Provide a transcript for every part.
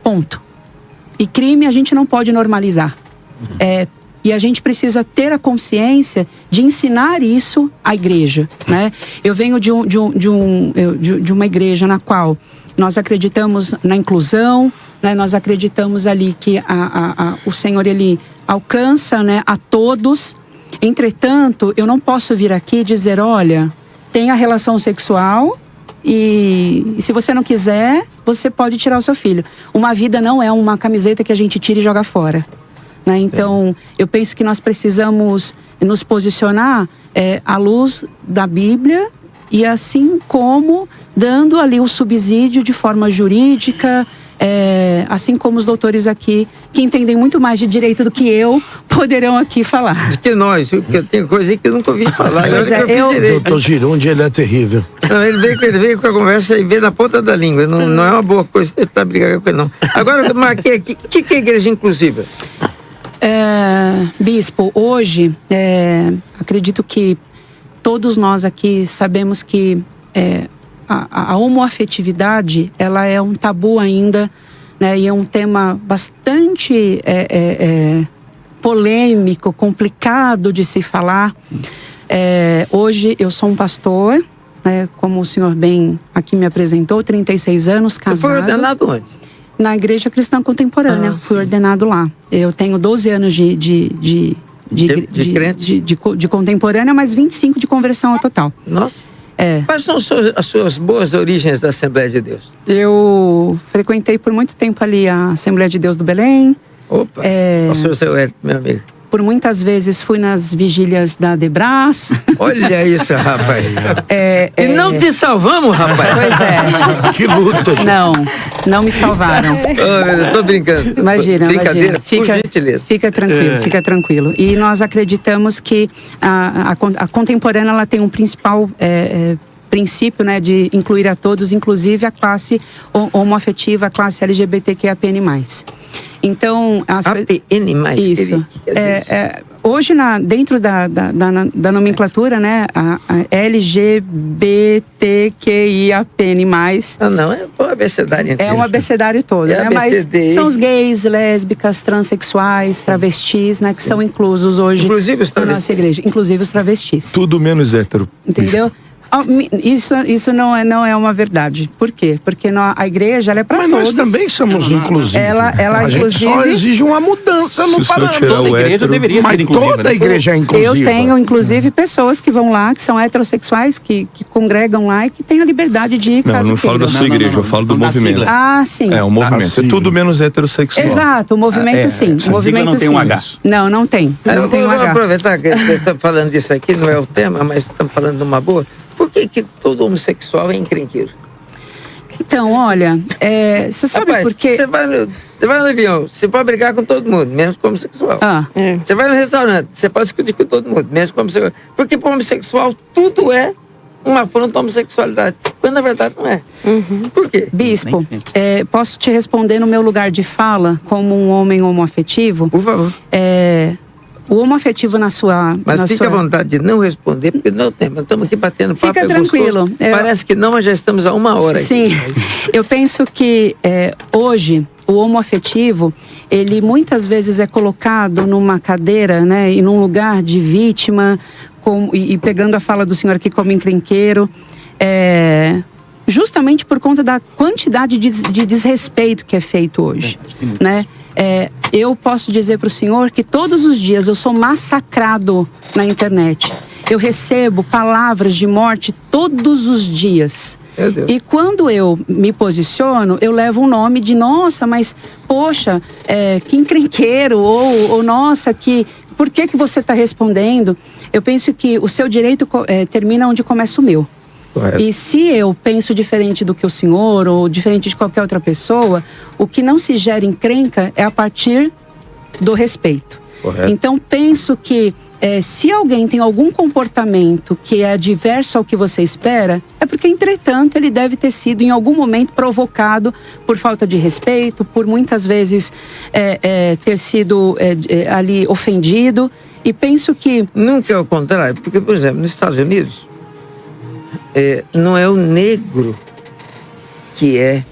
Ponto. E crime a gente não pode normalizar. E a gente precisa ter a consciência de ensinar isso à igreja, né? Eu venho de uma igreja na qual nós acreditamos na inclusão, né? Nós acreditamos ali que o Senhor, Ele alcança, né, a todos. Entretanto, eu não posso vir aqui e dizer, olha, tem a relação sexual e se você não quiser, você pode tirar o seu filho. Uma vida não é uma camiseta que a gente tira e joga fora. Né? Então, eu penso que nós precisamos nos posicionar à luz da Bíblia e assim como dando ali o subsídio de forma jurídica, assim como os doutores aqui, que entendem muito mais de direito do que eu, poderão aqui falar. Do que nós, porque eu tenho coisa aí que eu nunca ouvi falar. Doutor Gironde, ele é terrível. Não, ele veio com a conversa e veio na ponta da língua. Não é uma boa coisa tentar brigar com ele, não. Agora, eu marquei aqui, o que é igreja inclusiva? Bispo, hoje, acredito que todos nós aqui sabemos que a homoafetividade, ela é um tabu ainda, né? E é um tema bastante polêmico, complicado de se falar. Hoje eu sou um pastor, né? Como o senhor bem aqui me apresentou, 36 anos, casado. Você foi ordenado onde? Na Igreja Cristã Contemporânea, fui ordenado lá. Eu tenho 12 anos de contemporânea, mas 25 de conversão ao total. Nossa. Quais são as suas boas origens da Assembleia de Deus? Eu frequentei por muito tempo ali a Assembleia de Deus do Belém. Opa, pastor seu Hélio, meu amigo. Por muitas vezes fui nas vigílias da Debras. Olha isso, rapaz. E não te salvamos, rapaz. Pois é. Que luta, gente. Não me salvaram. Eu tô brincando. Imagina. Por gentileza. Fica tranquilo. E nós acreditamos que a contemporânea, ela tem um principal princípio, né, de incluir a todos, inclusive a classe homoafetiva, a classe LGBTQIAPN+. Então, APN+. Isso. Hoje, dentro da nomenclatura, né, a LGBTQIAPN+. Não, é um abecedário inteiro. É um abecedário todo, né? Mas são os gays, lésbicas, transexuais, travestis, né, que são inclusos hoje. Inclusive os travestis. Na nossa igreja. Inclusive os travestis. Tudo menos hétero. Entendeu? Isso não é uma verdade. Por quê? Porque a igreja, ela é para todos. Mas nós também somos inclusivos. Ela a inclusive, gente só exige uma mudança no parâmetro. Toda a igreja deveria ser inclusiva. Toda a igreja é inclusiva. Eu tenho, inclusive, pessoas que vão lá, que são heterossexuais, que congregam lá e que têm a liberdade de ir. Não falo da sua igreja, eu falo do movimento. Sim. O movimento. É tudo menos heterossexual. Exato, o movimento sim. O movimento não tem um H. Não tem. Não tem um H. Vamos aproveitar que você está falando disso aqui, não é o tema, mas estamos falando de uma boa. Por que todo homossexual é encrenqueiro? Então, olha, você sabe por quê? Você vai no avião, você pode brigar com todo mundo, menos com homossexual. Você vai no restaurante, você pode discutir com todo mundo, menos com homossexual. Porque para o homossexual tudo é uma afronta à homossexualidade, quando na verdade não é. Por quê? Bispo, posso te responder no meu lugar de fala, como um homem homoafetivo? Por favor. O homoafetivo na sua... Mas fica à vontade de não responder, porque não é o tempo. Nós estamos aqui batendo papo. Fica tranquilo. Parece que não, mas já estamos há 1 hora. Sim. Aqui. Eu penso que hoje o homoafetivo, ele muitas vezes é colocado numa cadeira, né, e num lugar de vítima, e pegando a fala do senhor aqui como encrenqueiro, justamente por conta da quantidade de desrespeito que é feito hoje, né? Eu posso dizer para o senhor que todos os dias eu sou massacrado na internet. Eu recebo palavras de morte todos os dias. E quando eu me posiciono, eu levo um nome de nossa, mas poxa, que encrenqueiro, ou nossa, por que você está respondendo? Eu penso que o seu direito termina onde começa o meu. Correto. E se eu penso diferente do que o senhor ou diferente de qualquer outra pessoa, o que não se gera encrenca é a partir do respeito. Correto. Então penso que se alguém tem algum comportamento que é adverso ao que você espera, é porque entretanto ele deve ter sido em algum momento provocado por falta de respeito, por muitas vezes ter sido ali ofendido. E penso que... Nunca é o contrário, porque por exemplo nos Estados Unidos não é o negro que é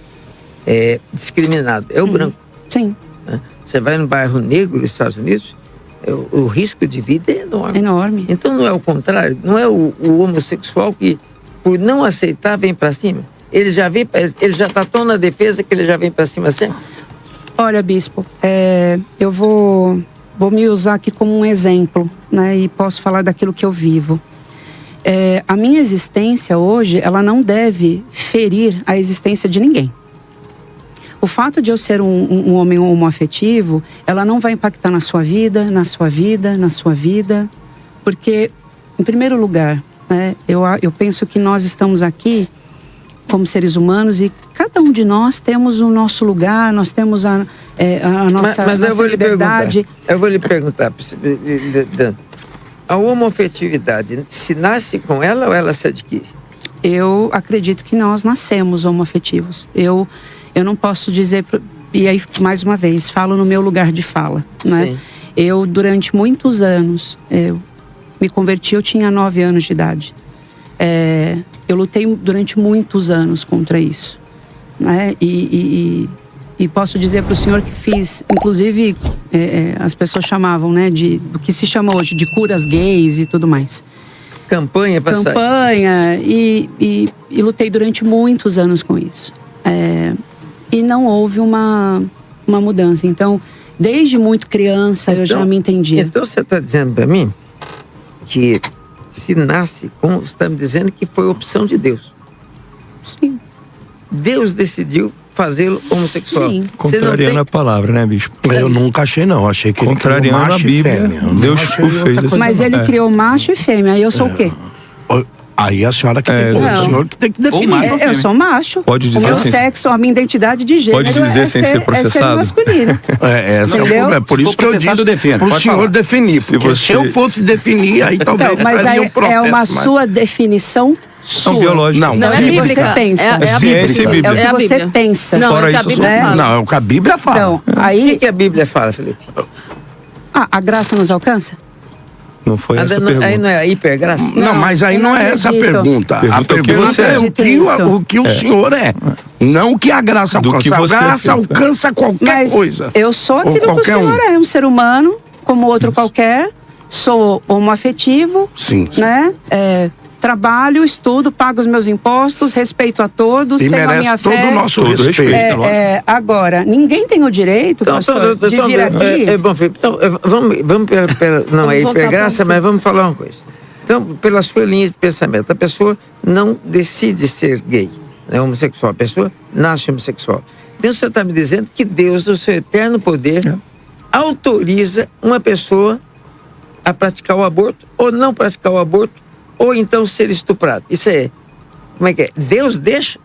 discriminado é o branco. Sim. Né? Você vai no bairro negro dos Estados Unidos, o risco de vida é enorme. Enorme. Então não é o contrário, não é o homossexual que, por não aceitar, vem para cima. Ele já está tão na defesa que ele já vem para cima sempre. Olha, bispo, eu vou me usar aqui como um exemplo, né? E posso falar daquilo que eu vivo. A minha existência hoje, ela não deve ferir a existência de ninguém. O fato de eu ser um homem homoafetivo, ela não vai impactar na sua vida, na sua vida, na sua vida. Porque, em primeiro lugar, né, eu penso que nós estamos aqui como seres humanos e cada um de nós temos o nosso lugar, nós temos a nossa, mas nossa liberdade. Eu vou lhe perguntar, a homoafetividade se nasce com ela ou ela se adquire? Eu acredito que nós nascemos homoafetivos. Eu não posso dizer, e aí mais uma vez, falo no meu lugar de fala, né? Sim. Eu durante muitos anos, me converti, eu tinha 9 anos de idade. Eu lutei durante muitos anos contra isso, né? E posso dizer para o senhor que fiz, inclusive, as pessoas chamavam, né, do que se chama hoje de curas gays e tudo mais. Campanha para sair. Campanha, e lutei durante muitos anos com isso. E não houve uma mudança. Então, desde muito criança, eu já me entendia. Então, você está dizendo para mim que se nasce com... Você está me dizendo que foi opção de Deus. Sim. Deus decidiu fazê-lo homossexual. Sim. Contrariando a palavra, né, bispo? Eu nunca achei, não. Achei que ele criou Contrariando macho a Bíblia, e fêmea. Deus o fez assim. Mas ele criou macho e fêmea. Eu sou o quê? Aí a senhora que tem o senhor que tem que definir. Eu sou macho. Pode dizer o meu sem sexo, a minha identidade de gênero pode dizer sem ser processado? masculino. Esse é o problema. Por isso que eu disse para o senhor definir. Porque se eu fosse definir, aí talvez então, mas aí é uma sua definição sua. Não, biológica. Não é bíblica. Você pensa. É a Bíblia. É o que você pensa. Não, fora isso, não, é o que a Bíblia fala. Então, aí... O que a Bíblia fala, Felipe? A graça nos alcança? Não foi essa pergunta. Aí não é a hipergraça? Não, mas aí não é essa a pergunta. A pergunta é o que o senhor é. Não o que a graça alcança. A graça alcança qualquer coisa. Eu sou aquilo que o senhor é. Um ser humano, como outro qualquer. Sou homoafetivo. Sim. Né? Trabalho, estudo, pago os meus impostos, respeito a todos, e tenho a minha fé. todo o nosso respeito. Agora, ninguém tem o direito, pastor, de vir aqui... Bom, Felipe, então, vamos não é hipergraça, mas vamos falar uma coisa. Então, pela sua linha de pensamento, a pessoa não decide ser gay, né, homossexual. A pessoa nasce homossexual. Então, você está me dizendo que Deus, no seu eterno poder, autoriza uma pessoa a praticar o aborto ou não praticar o aborto, ou então ser estuprado. Isso é... Como é que é? Deus deixa?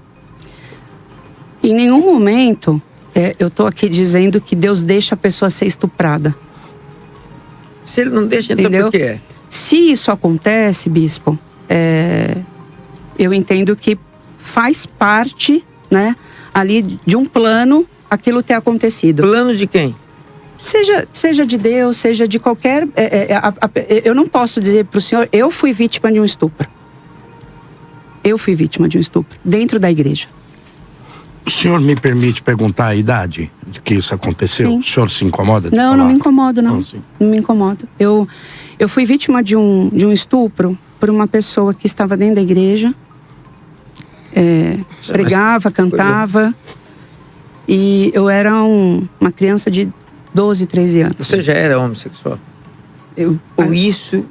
Em nenhum momento eu estou aqui dizendo que Deus deixa a pessoa ser estuprada. Se ele não deixa, então entendeu? Por que é? Se isso acontece, bispo, eu entendo que faz parte, né, ali de um plano aquilo ter acontecido. Plano de quem? Seja de Deus, seja de qualquer... eu não posso dizer para o senhor, eu fui vítima de um estupro. Eu fui vítima de um estupro, dentro da igreja. O senhor me permite perguntar a idade de que isso aconteceu? Sim. O senhor se incomoda de falar? Não me incomodo, não. Não me incomodo. Eu fui vítima de um estupro por uma pessoa que estava dentro da igreja. Pregava, cantava. E eu era uma criança de 12, 13 anos. Você já era homossexual? Ou isso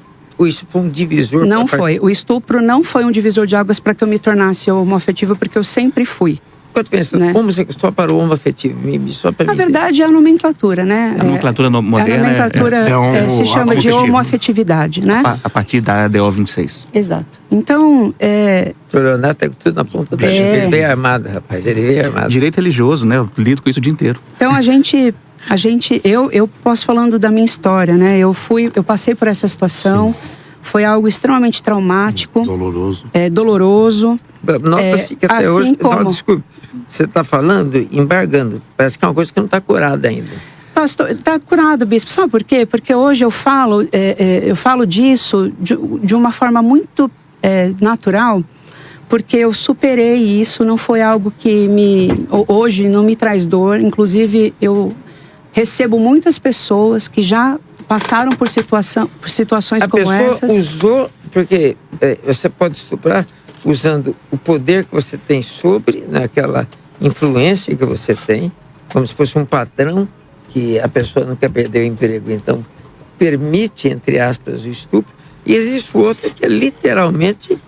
foi um divisor? Não foi. O estupro não foi um divisor de águas para que eu me tornasse homoafetiva, porque eu sempre fui. Qual a diferença? Né? Homossexual para o homoafetivo? Na verdade, é a nomenclatura, né? A nomenclatura moderna. A nomenclatura se chama de homoafetividade, né? A partir da DO 26. Exato. Então, O Leonardo tá com tudo na ponta da língua. Ele veio armado, rapaz. Ele veio armado. Direito religioso, né? Eu lido com isso o dia inteiro. Então, eu posso falando da minha história, né? Eu passei por essa situação. Sim. Foi algo extremamente traumático. Doloroso. Doloroso. Nota-se que até hoje... Não, desculpe. Você está falando, embargando. Parece que é uma coisa que não está curada ainda. Pastor, está curado, bispo. Sabe por quê? Porque hoje eu falo disso de uma forma muito natural, porque eu superei isso, não foi algo que hoje não me traz dor. Inclusive, eu recebo muitas pessoas que já passaram por situações como essas. A pessoa usou, porque você pode estuprar usando o poder que você tem sobre, naquela influência que você tem, como se fosse um patrão, que a pessoa não quer perder o emprego, então permite, entre aspas, o estupro. E existe o outro que é literalmente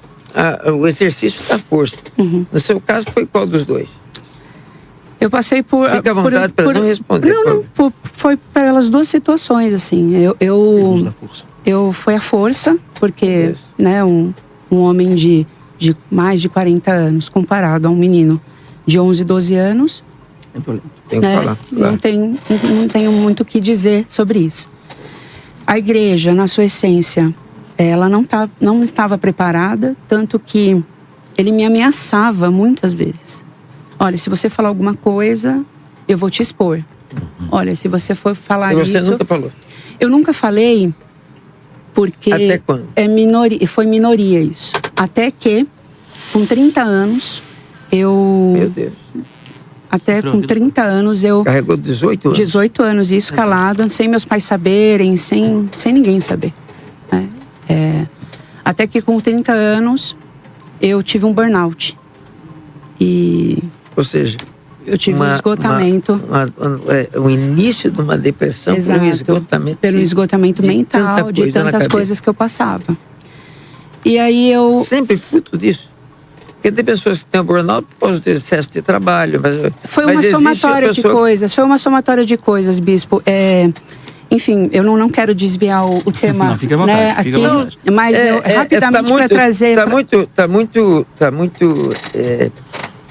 o exercício da força. No seu caso, foi qual dos dois? Eu passei por... Fica à vontade para não responder. Foi pelas duas situações, assim. Foi a força, porque né, um homem de mais de 40 anos, comparado a um menino de 11, 12 anos... Tem que falar. Claro. Não tenho muito o que dizer sobre isso. A igreja, na sua essência, ela não estava preparada, tanto que ele me ameaçava muitas vezes. Olha, se você falar alguma coisa, eu vou te expor. Olha, se você for falar isso... E você nunca falou? Eu nunca falei, porque... Até quando? Foi minoria isso. Até que, com 30 anos, Meu Deus. Até com 30 anos eu... Carregou 18 anos? 18 anos, isso calado, sem meus pais saberem, sem ninguém saber. Né? Até que com 30 anos eu tive um burnout. Ou seja... Eu tive um esgotamento. O início de uma depressão. Exato, pelo esgotamento mental, de tantas coisas que eu passava. E aí eu... Sempre fruto disso? Porque tem pessoas que têm burnout por causa do excesso de trabalho. Foi uma somatória de coisas. Foi uma somatória de coisas, bispo. Enfim, eu não quero desviar o tema. Não, fica à vontade. Né, aqui, mas eu rapidamente para trazer...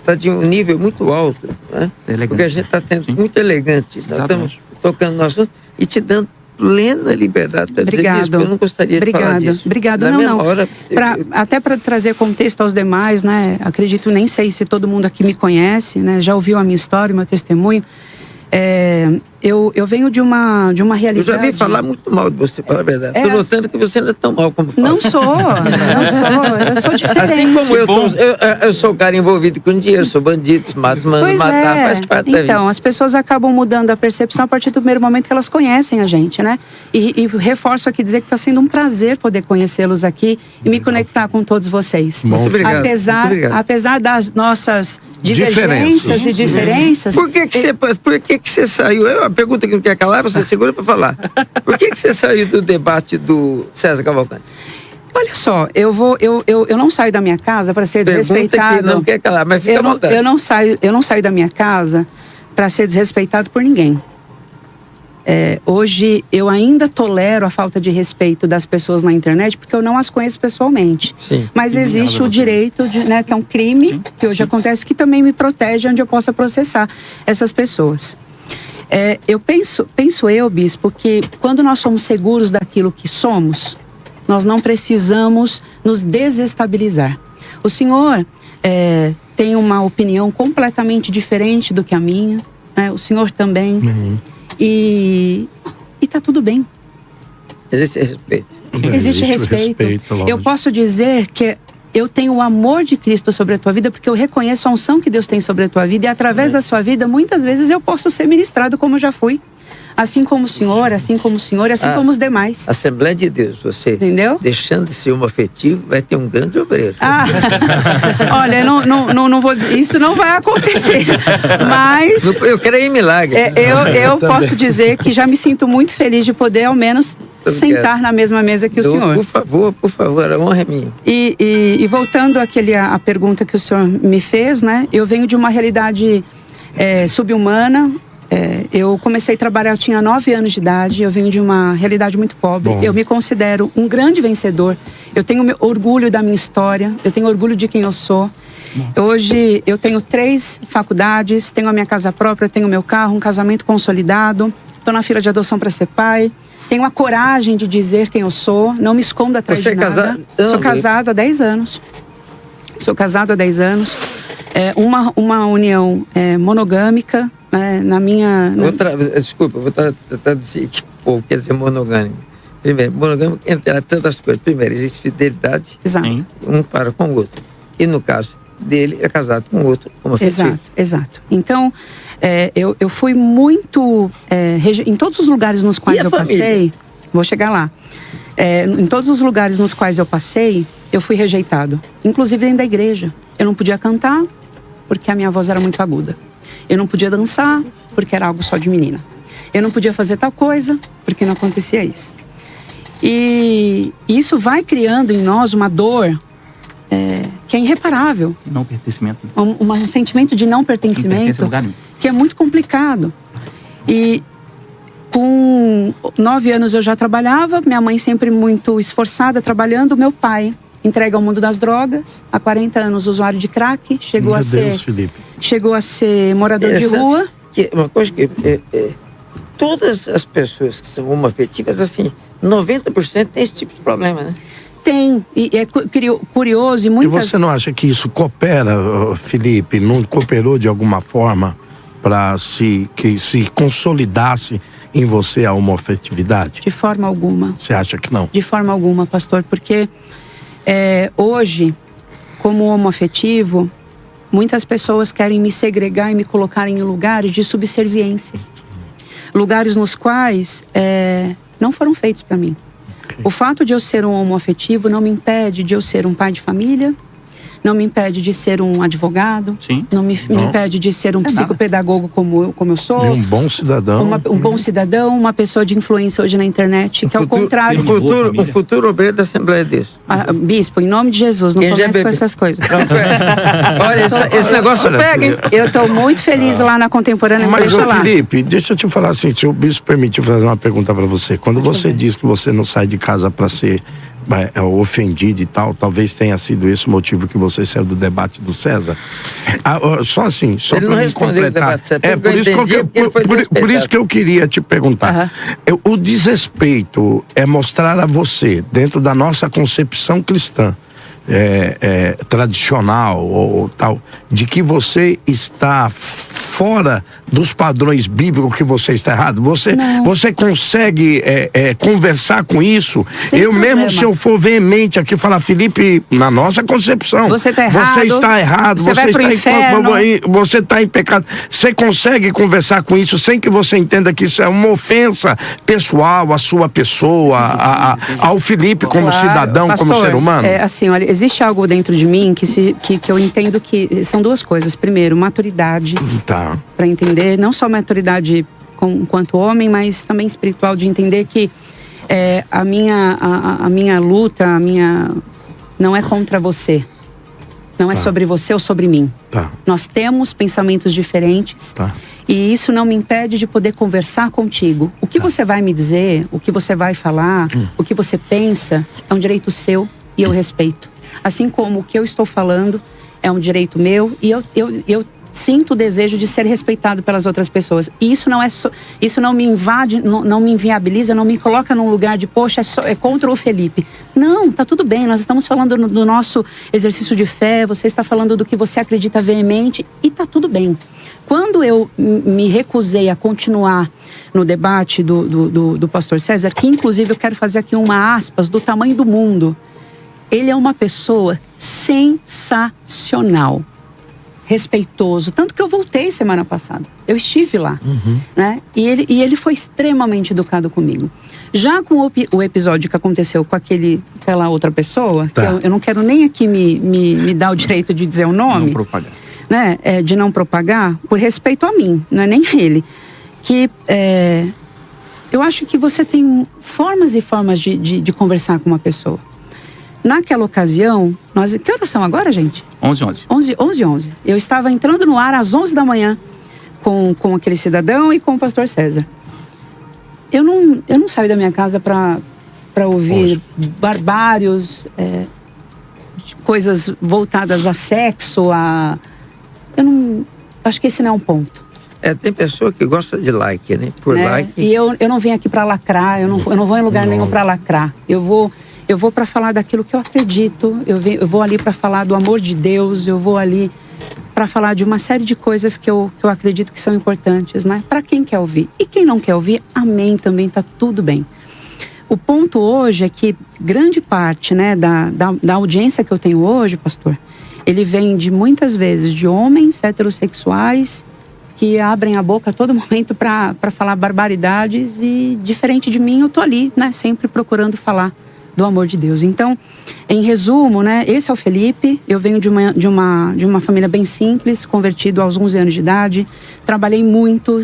Está de um nível muito alto, né? Porque a gente está tendo muito elegante. Nós estamos tocando no assunto e te dando plena liberdade para dizer isso. Eu não gostaria de falar disso. Obrigada. Até para trazer contexto aos demais, né? Acredito, nem sei se todo mundo aqui me conhece, né? Já ouviu a minha história, o meu testemunho. Eu venho de uma realidade... Eu já vi falar muito mal de você, para a verdade. Estou notando que você não é tão mal como fala. Não sou. Eu sou diferente. Assim como eu sou o cara envolvido com dinheiro, sou bandido, matar, faz parte da vida. Então, as pessoas acabam mudando a percepção a partir do primeiro momento que elas conhecem a gente, né? E reforço aqui dizer que está sendo um prazer poder conhecê-los aqui e me conectar com todos vocês. Muito obrigado. Apesar das nossas divergências e diferenças... Por que você saiu? É uma pergunta que não quer calar, você segura para falar. Por que você saiu do debate do César Cavalcante? Olha só, eu não saio da minha casa para ser desrespeitado. Que não quer calar, mas fica à vontade. Eu não saio da minha casa para ser desrespeitado por ninguém. Hoje eu ainda tolero a falta de respeito das pessoas na internet porque eu não as conheço pessoalmente. Sim. Mas existe o direito, né, que é um crime, que hoje acontece, que também me protege, onde eu possa processar essas pessoas. Eu penso, bispo, que quando nós somos seguros daquilo que somos, nós não precisamos nos desestabilizar. O senhor tem uma opinião completamente diferente do que a minha, né? O senhor também. E tá tudo bem. Existe respeito. Existe respeito. Eu posso dizer que eu tenho o amor de Cristo sobre a tua vida porque eu reconheço a unção que Deus tem sobre a tua vida e através da sua vida, muitas vezes eu posso ser ministrado como eu já fui. Assim como o senhor, assim como os demais. Assembleia de Deus, você, entendeu? Deixando de ser afetivo, vai ter um grande obreiro. Olha, não vou dizer, isso não vai acontecer, mas... Eu creio em milagre. Eu posso dizer que já me sinto muito feliz de poder, ao menos, sentar na mesma mesa que o senhor. Por favor, a honra é minha. E voltando à pergunta que o senhor me fez, né? Eu venho de uma realidade sub-humana. Eu comecei a trabalhar, eu tinha 9 anos de idade, eu venho de uma realidade muito pobre. Eu me considero um grande vencedor. Eu tenho orgulho da minha história, eu tenho orgulho de quem eu sou. Hoje eu tenho 3 faculdades, tenho a minha casa própria, tenho meu carro, um casamento consolidado, estou na fila de adoção para ser pai. Tenho a coragem de dizer quem eu sou, não me escondo atrás de nada. Sou casado há 10 anos. Uma união monogâmica. Na minha... Desculpa, vou traduzir que pouco quer dizer monogâmico. Primeiro, monogâmico entre tantas coisas. Primeiro, existe fidelidade. Exato. Um para com o outro. E no caso dele, é casado com outro homoafetivo. Exato. Então, eu fui muito... em todos os lugares nos quais eu passei... Vou chegar lá. Em todos os lugares nos quais eu passei, eu fui rejeitado. Inclusive dentro da igreja. Eu não podia cantar, porque a minha voz era muito aguda. Eu não podia dançar, porque era algo só de menina. Eu não podia fazer tal coisa, porque não acontecia isso. E isso vai criando em nós uma dor que é irreparável. Não pertencimento. Um sentimento de não pertencimento, que é muito complicado. E com 9 anos eu já trabalhava, minha mãe sempre muito esforçada trabalhando, meu pai entregue ao mundo das drogas, há 40 anos usuário de crack, chegou a ser morador de rua. Uma coisa que todas as pessoas que são homoafetivas, assim, 90% tem esse tipo de problema, né? Tem, e é curioso e muitas... E você não acha que isso coopera, Felipe, não cooperou de alguma forma para que se consolidasse em você a homoafetividade? De forma alguma. Você acha que não? De forma alguma, pastor, porque hoje, como homoafetivo, muitas pessoas querem me segregar e me colocar em lugares de subserviência. Lugares nos quais não foram feitos para mim. O fato de eu ser um homoafetivo não me impede de eu ser um pai de família, não me impede de ser um advogado, não me impede de ser um psicopedagogo como eu sou. E um bom cidadão. Um bom cidadão, uma pessoa de influência hoje na internet, que é o contrário. O futuro obreiro da Assembleia de Deus. Bispo, em nome de Jesus, não comece com essas coisas. Olha, esse negócio pega, hein? Eu estou muito feliz lá na Contemporânea. Mas, Felipe, deixa eu te falar assim, se o bispo permitir fazer uma pergunta para você. Quando você diz que você não sai de casa para ser ofendido e tal, talvez tenha sido esse o motivo que você saiu do debate do César. Só assim, só para me completar. Por isso que eu queria te perguntar. O desrespeito é mostrar a você, dentro da nossa concepção cristã, tradicional ou tal, de que você está fora dos padrões bíblicos, que você está errado. Você consegue conversar com isso? Mesmo se eu for veemente aqui falar, Felipe, na nossa concepção, você está errado, você está em pecado. Você consegue conversar com isso sem que você entenda que isso é uma ofensa pessoal à sua pessoa, ao Felipe como cidadão, pastor, como ser humano? Assim, olha, existe algo dentro de mim que eu entendo que são duas coisas. Primeiro, maturidade. Para entender, não só maturidade enquanto homem, mas também espiritual, de entender que a minha luta, não é contra você. Não é sobre você ou sobre mim. Nós temos pensamentos diferentes e isso não me impede de poder conversar contigo. O que você vai me dizer, o que você vai falar, o que você pensa, é um direito seu e eu respeito. Assim como o que eu estou falando é um direito meu e eu sinto o desejo de ser respeitado pelas outras pessoas. E isso não me invade, não me inviabiliza, não me coloca num lugar de, poxa, é contra o Felipe. Não, tá tudo bem, nós estamos falando do nosso exercício de fé, você está falando do que você acredita veemente, e tá tudo bem. Quando eu me recusei a continuar no debate do pastor César, que inclusive eu quero fazer aqui uma aspas do tamanho do mundo, ele é uma pessoa sensacional, respeitoso, tanto que eu voltei semana passada, eu estive lá, né? E ele foi extremamente educado comigo. Já com o episódio que aconteceu com aquela outra pessoa, que eu não quero nem aqui me dar o direito de dizer o nome, não propagar, né? De não propagar, por respeito a mim, não é nem a ele, que eu acho que você tem formas e formas de conversar com uma pessoa. Naquela ocasião, que horas são agora, gente? 11h11. Eu estava entrando no ar às 11 da manhã com aquele cidadão e com o pastor César. Eu não saio da minha casa para ouvir barbários, coisas voltadas a sexo, acho que esse não é um ponto. Tem pessoa que gosta de like, né? Like. E eu não venho aqui para lacrar, eu não vou em lugar nenhum para lacrar. Eu vou para falar daquilo que eu acredito, eu vou ali para falar do amor de Deus, eu vou ali para falar de uma série de coisas que eu acredito que são importantes, né? Para quem quer ouvir. E quem não quer ouvir, amém, também tá tudo bem. O ponto hoje é que grande parte, né, da audiência que eu tenho hoje, pastor, ele vem muitas vezes de homens heterossexuais que abrem a boca a todo momento para falar barbaridades, e diferente de mim, eu tô ali, né, sempre procurando falar do amor de Deus. Então, em resumo, né, esse é o Felipe. Eu venho de uma família bem simples, convertido aos 11 anos de idade, trabalhei muito,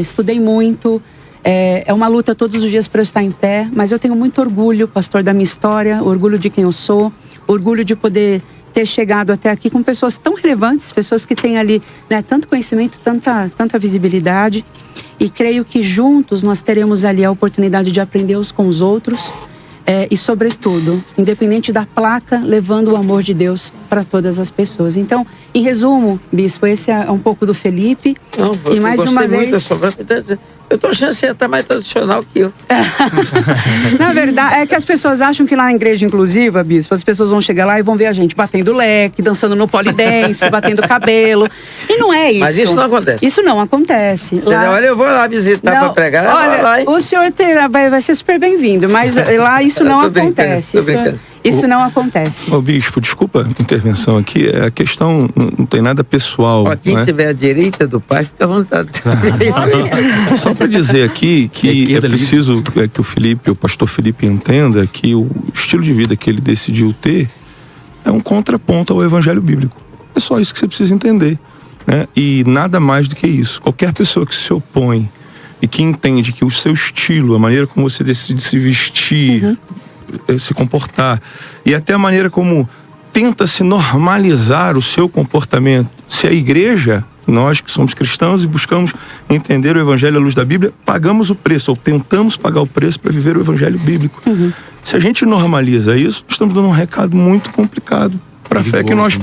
estudei muito, é uma luta todos os dias para eu estar em pé, mas eu tenho muito orgulho, pastor, da minha história, orgulho de quem eu sou, orgulho de poder ter chegado até aqui com pessoas tão relevantes, pessoas que têm ali, né, tanto conhecimento, tanta visibilidade, e creio que juntos nós teremos ali a oportunidade de aprender uns com os outros, e sobretudo, independente da placa, levando o amor de Deus para todas as pessoas. Então, em resumo, bispo, esse é um pouco do Felipe. Não, e mais uma vez, eu tô achando que você tá mais tradicional que eu. Na verdade, é que as pessoas acham que lá na igreja inclusiva, bispo, as pessoas vão chegar lá e vão ver a gente batendo leque, dançando no polidense, batendo cabelo. E não é isso. Mas isso não acontece. Isso não acontece. Lá... Olha, eu vou lá visitar para pregar. Olha, lá, o senhor vai ser super bem-vindo, mas lá isso não acontece. Isso não acontece. Ô bispo, desculpa a intervenção aqui, a questão não tem nada pessoal. Ó, quem estiver à direita do pai, fica à vontade. Só para dizer aqui que é preciso que o pastor Felipe entenda que o estilo de vida que ele decidiu ter é um contraponto ao evangelho bíblico. É só isso que você precisa entender, né? E nada mais do que isso. Qualquer pessoa que se opõe e que entende que o seu estilo, a maneira como você decide se vestir, se comportar, e até a maneira como tenta se normalizar o seu comportamento, se a igreja, nós que somos cristãos e buscamos entender o evangelho à luz da Bíblia, pagamos o preço, ou tentamos pagar o preço para viver o evangelho bíblico. Se a gente normaliza isso, estamos dando um recado muito complicado para a fé que nós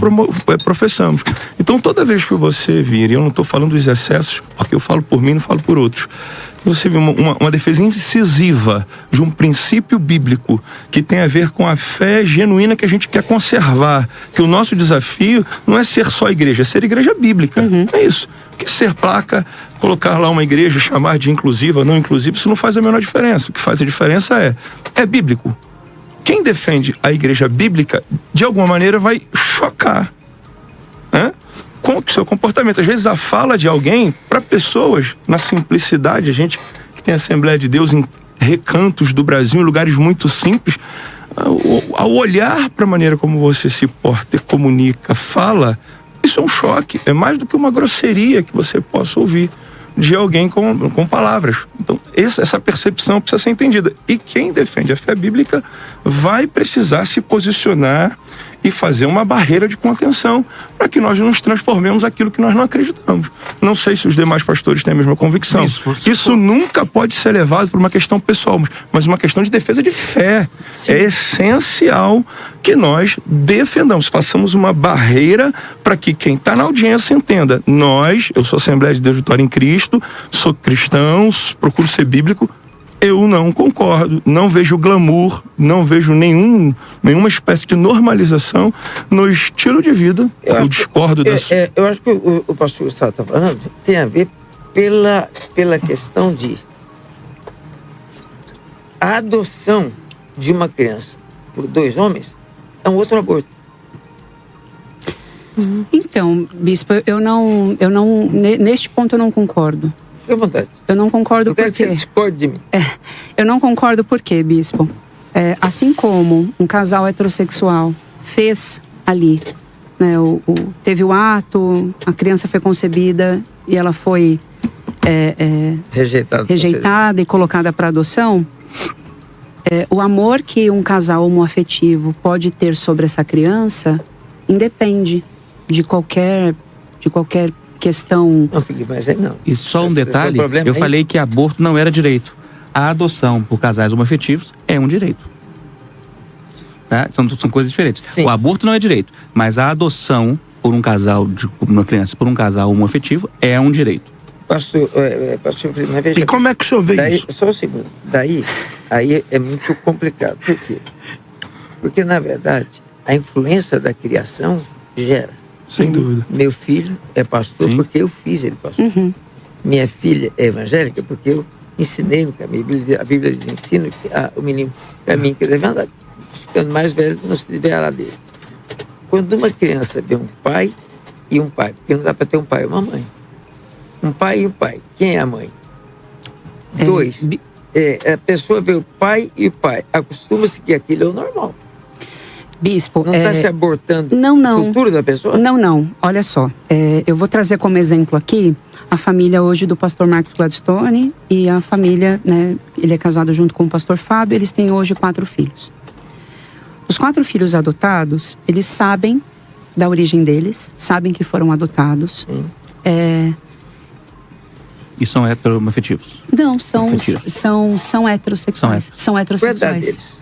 professamos. Então, toda vez que você vir, e eu não estou falando dos excessos, porque eu falo por mim, não falo por outros, você vê uma defesa incisiva de um princípio bíblico que tem a ver com a fé genuína que a gente quer conservar, que o nosso desafio não é ser só igreja, é ser igreja bíblica. É isso. Porque ser placa, colocar lá uma igreja, chamar de inclusiva, não inclusiva, isso não faz a menor diferença. O que faz a diferença é bíblico. Quem defende a igreja bíblica, de alguma maneira, vai chocar, né, com o seu comportamento. Às vezes a fala de alguém, para pessoas, na simplicidade, a gente que tem Assembleia de Deus em recantos do Brasil, em lugares muito simples, ao olhar para a maneira como você se porta, comunica, fala, isso é um choque, é mais do que uma grosseria que você possa ouvir de alguém com palavras. Então, essa percepção precisa ser entendida. E quem defende a fé bíblica vai precisar se posicionar e fazer uma barreira de contenção para que nós não nos transformemos aquilo que nós não acreditamos. Não sei se os demais pastores têm a mesma convicção. Isso nunca pode ser levado por uma questão pessoal, mas uma questão de defesa de fé. Sim. É essencial que nós defendamos, façamos uma barreira para que quem está na audiência entenda. Eu sou Assembleia de Deus Vitória em Cristo, sou cristão, procuro ser bíblico. Eu não concordo, não vejo glamour, não vejo nenhuma espécie de normalização no estilo de vida. Eu discordo disso. Eu acho que o pastor Gustavo está falando tem a ver pela questão de a adoção de uma criança por 2 homens é um outro aborto. Então, bispo, neste ponto eu não concordo. Fique à vontade. Eu não concordo porque... Eu quero que você discorde de mim. Eu não concordo porque, bispo, assim como um casal heterossexual fez ali, né, teve o ato, a criança foi concebida e ela foi rejeitada e colocada para adoção, o amor que um casal homoafetivo pode ter sobre essa criança independe de qualquer questão. Não, mas não. E só um detalhe, eu falei que aborto não era direito. A adoção por casais homoafetivos é um direito. Tá? São coisas diferentes. Sim. O aborto não é direito, mas a adoção por um casal, uma criança por um casal homoafetivo é um direito. Pastor, mas veja, e como é que o senhor vê isso? Só um segundo. Aí é muito complicado. Por quê? Porque, na verdade, a influência da criação gera. Sem dúvida. Meu filho é pastor. Sim. Porque eu fiz ele pastor. Minha filha é evangélica porque eu ensinei no caminho. A Bíblia diz, ensina o menino caminho que deve andar. Ficando mais velho, não se desviará dele. quando uma criança vê um pai e um pai, porque não dá para ter um pai e uma mãe. Um pai e um pai. Quem é a mãe? 2. A pessoa vê o pai e o pai. Acostuma-se que aquilo é o normal. Bispo, não está se abortando o futuro da pessoa? Não. Olha só, eu vou trazer como exemplo aqui a família hoje do pastor Marcos Gladstone e a família, né? Ele é casado junto com o pastor Fábio, eles têm hoje 4 filhos. Os 4 filhos adotados, eles sabem da origem deles, sabem que foram adotados. Sim. E são heteroafetivos? Não, são heterossexuais. São heterossexuais.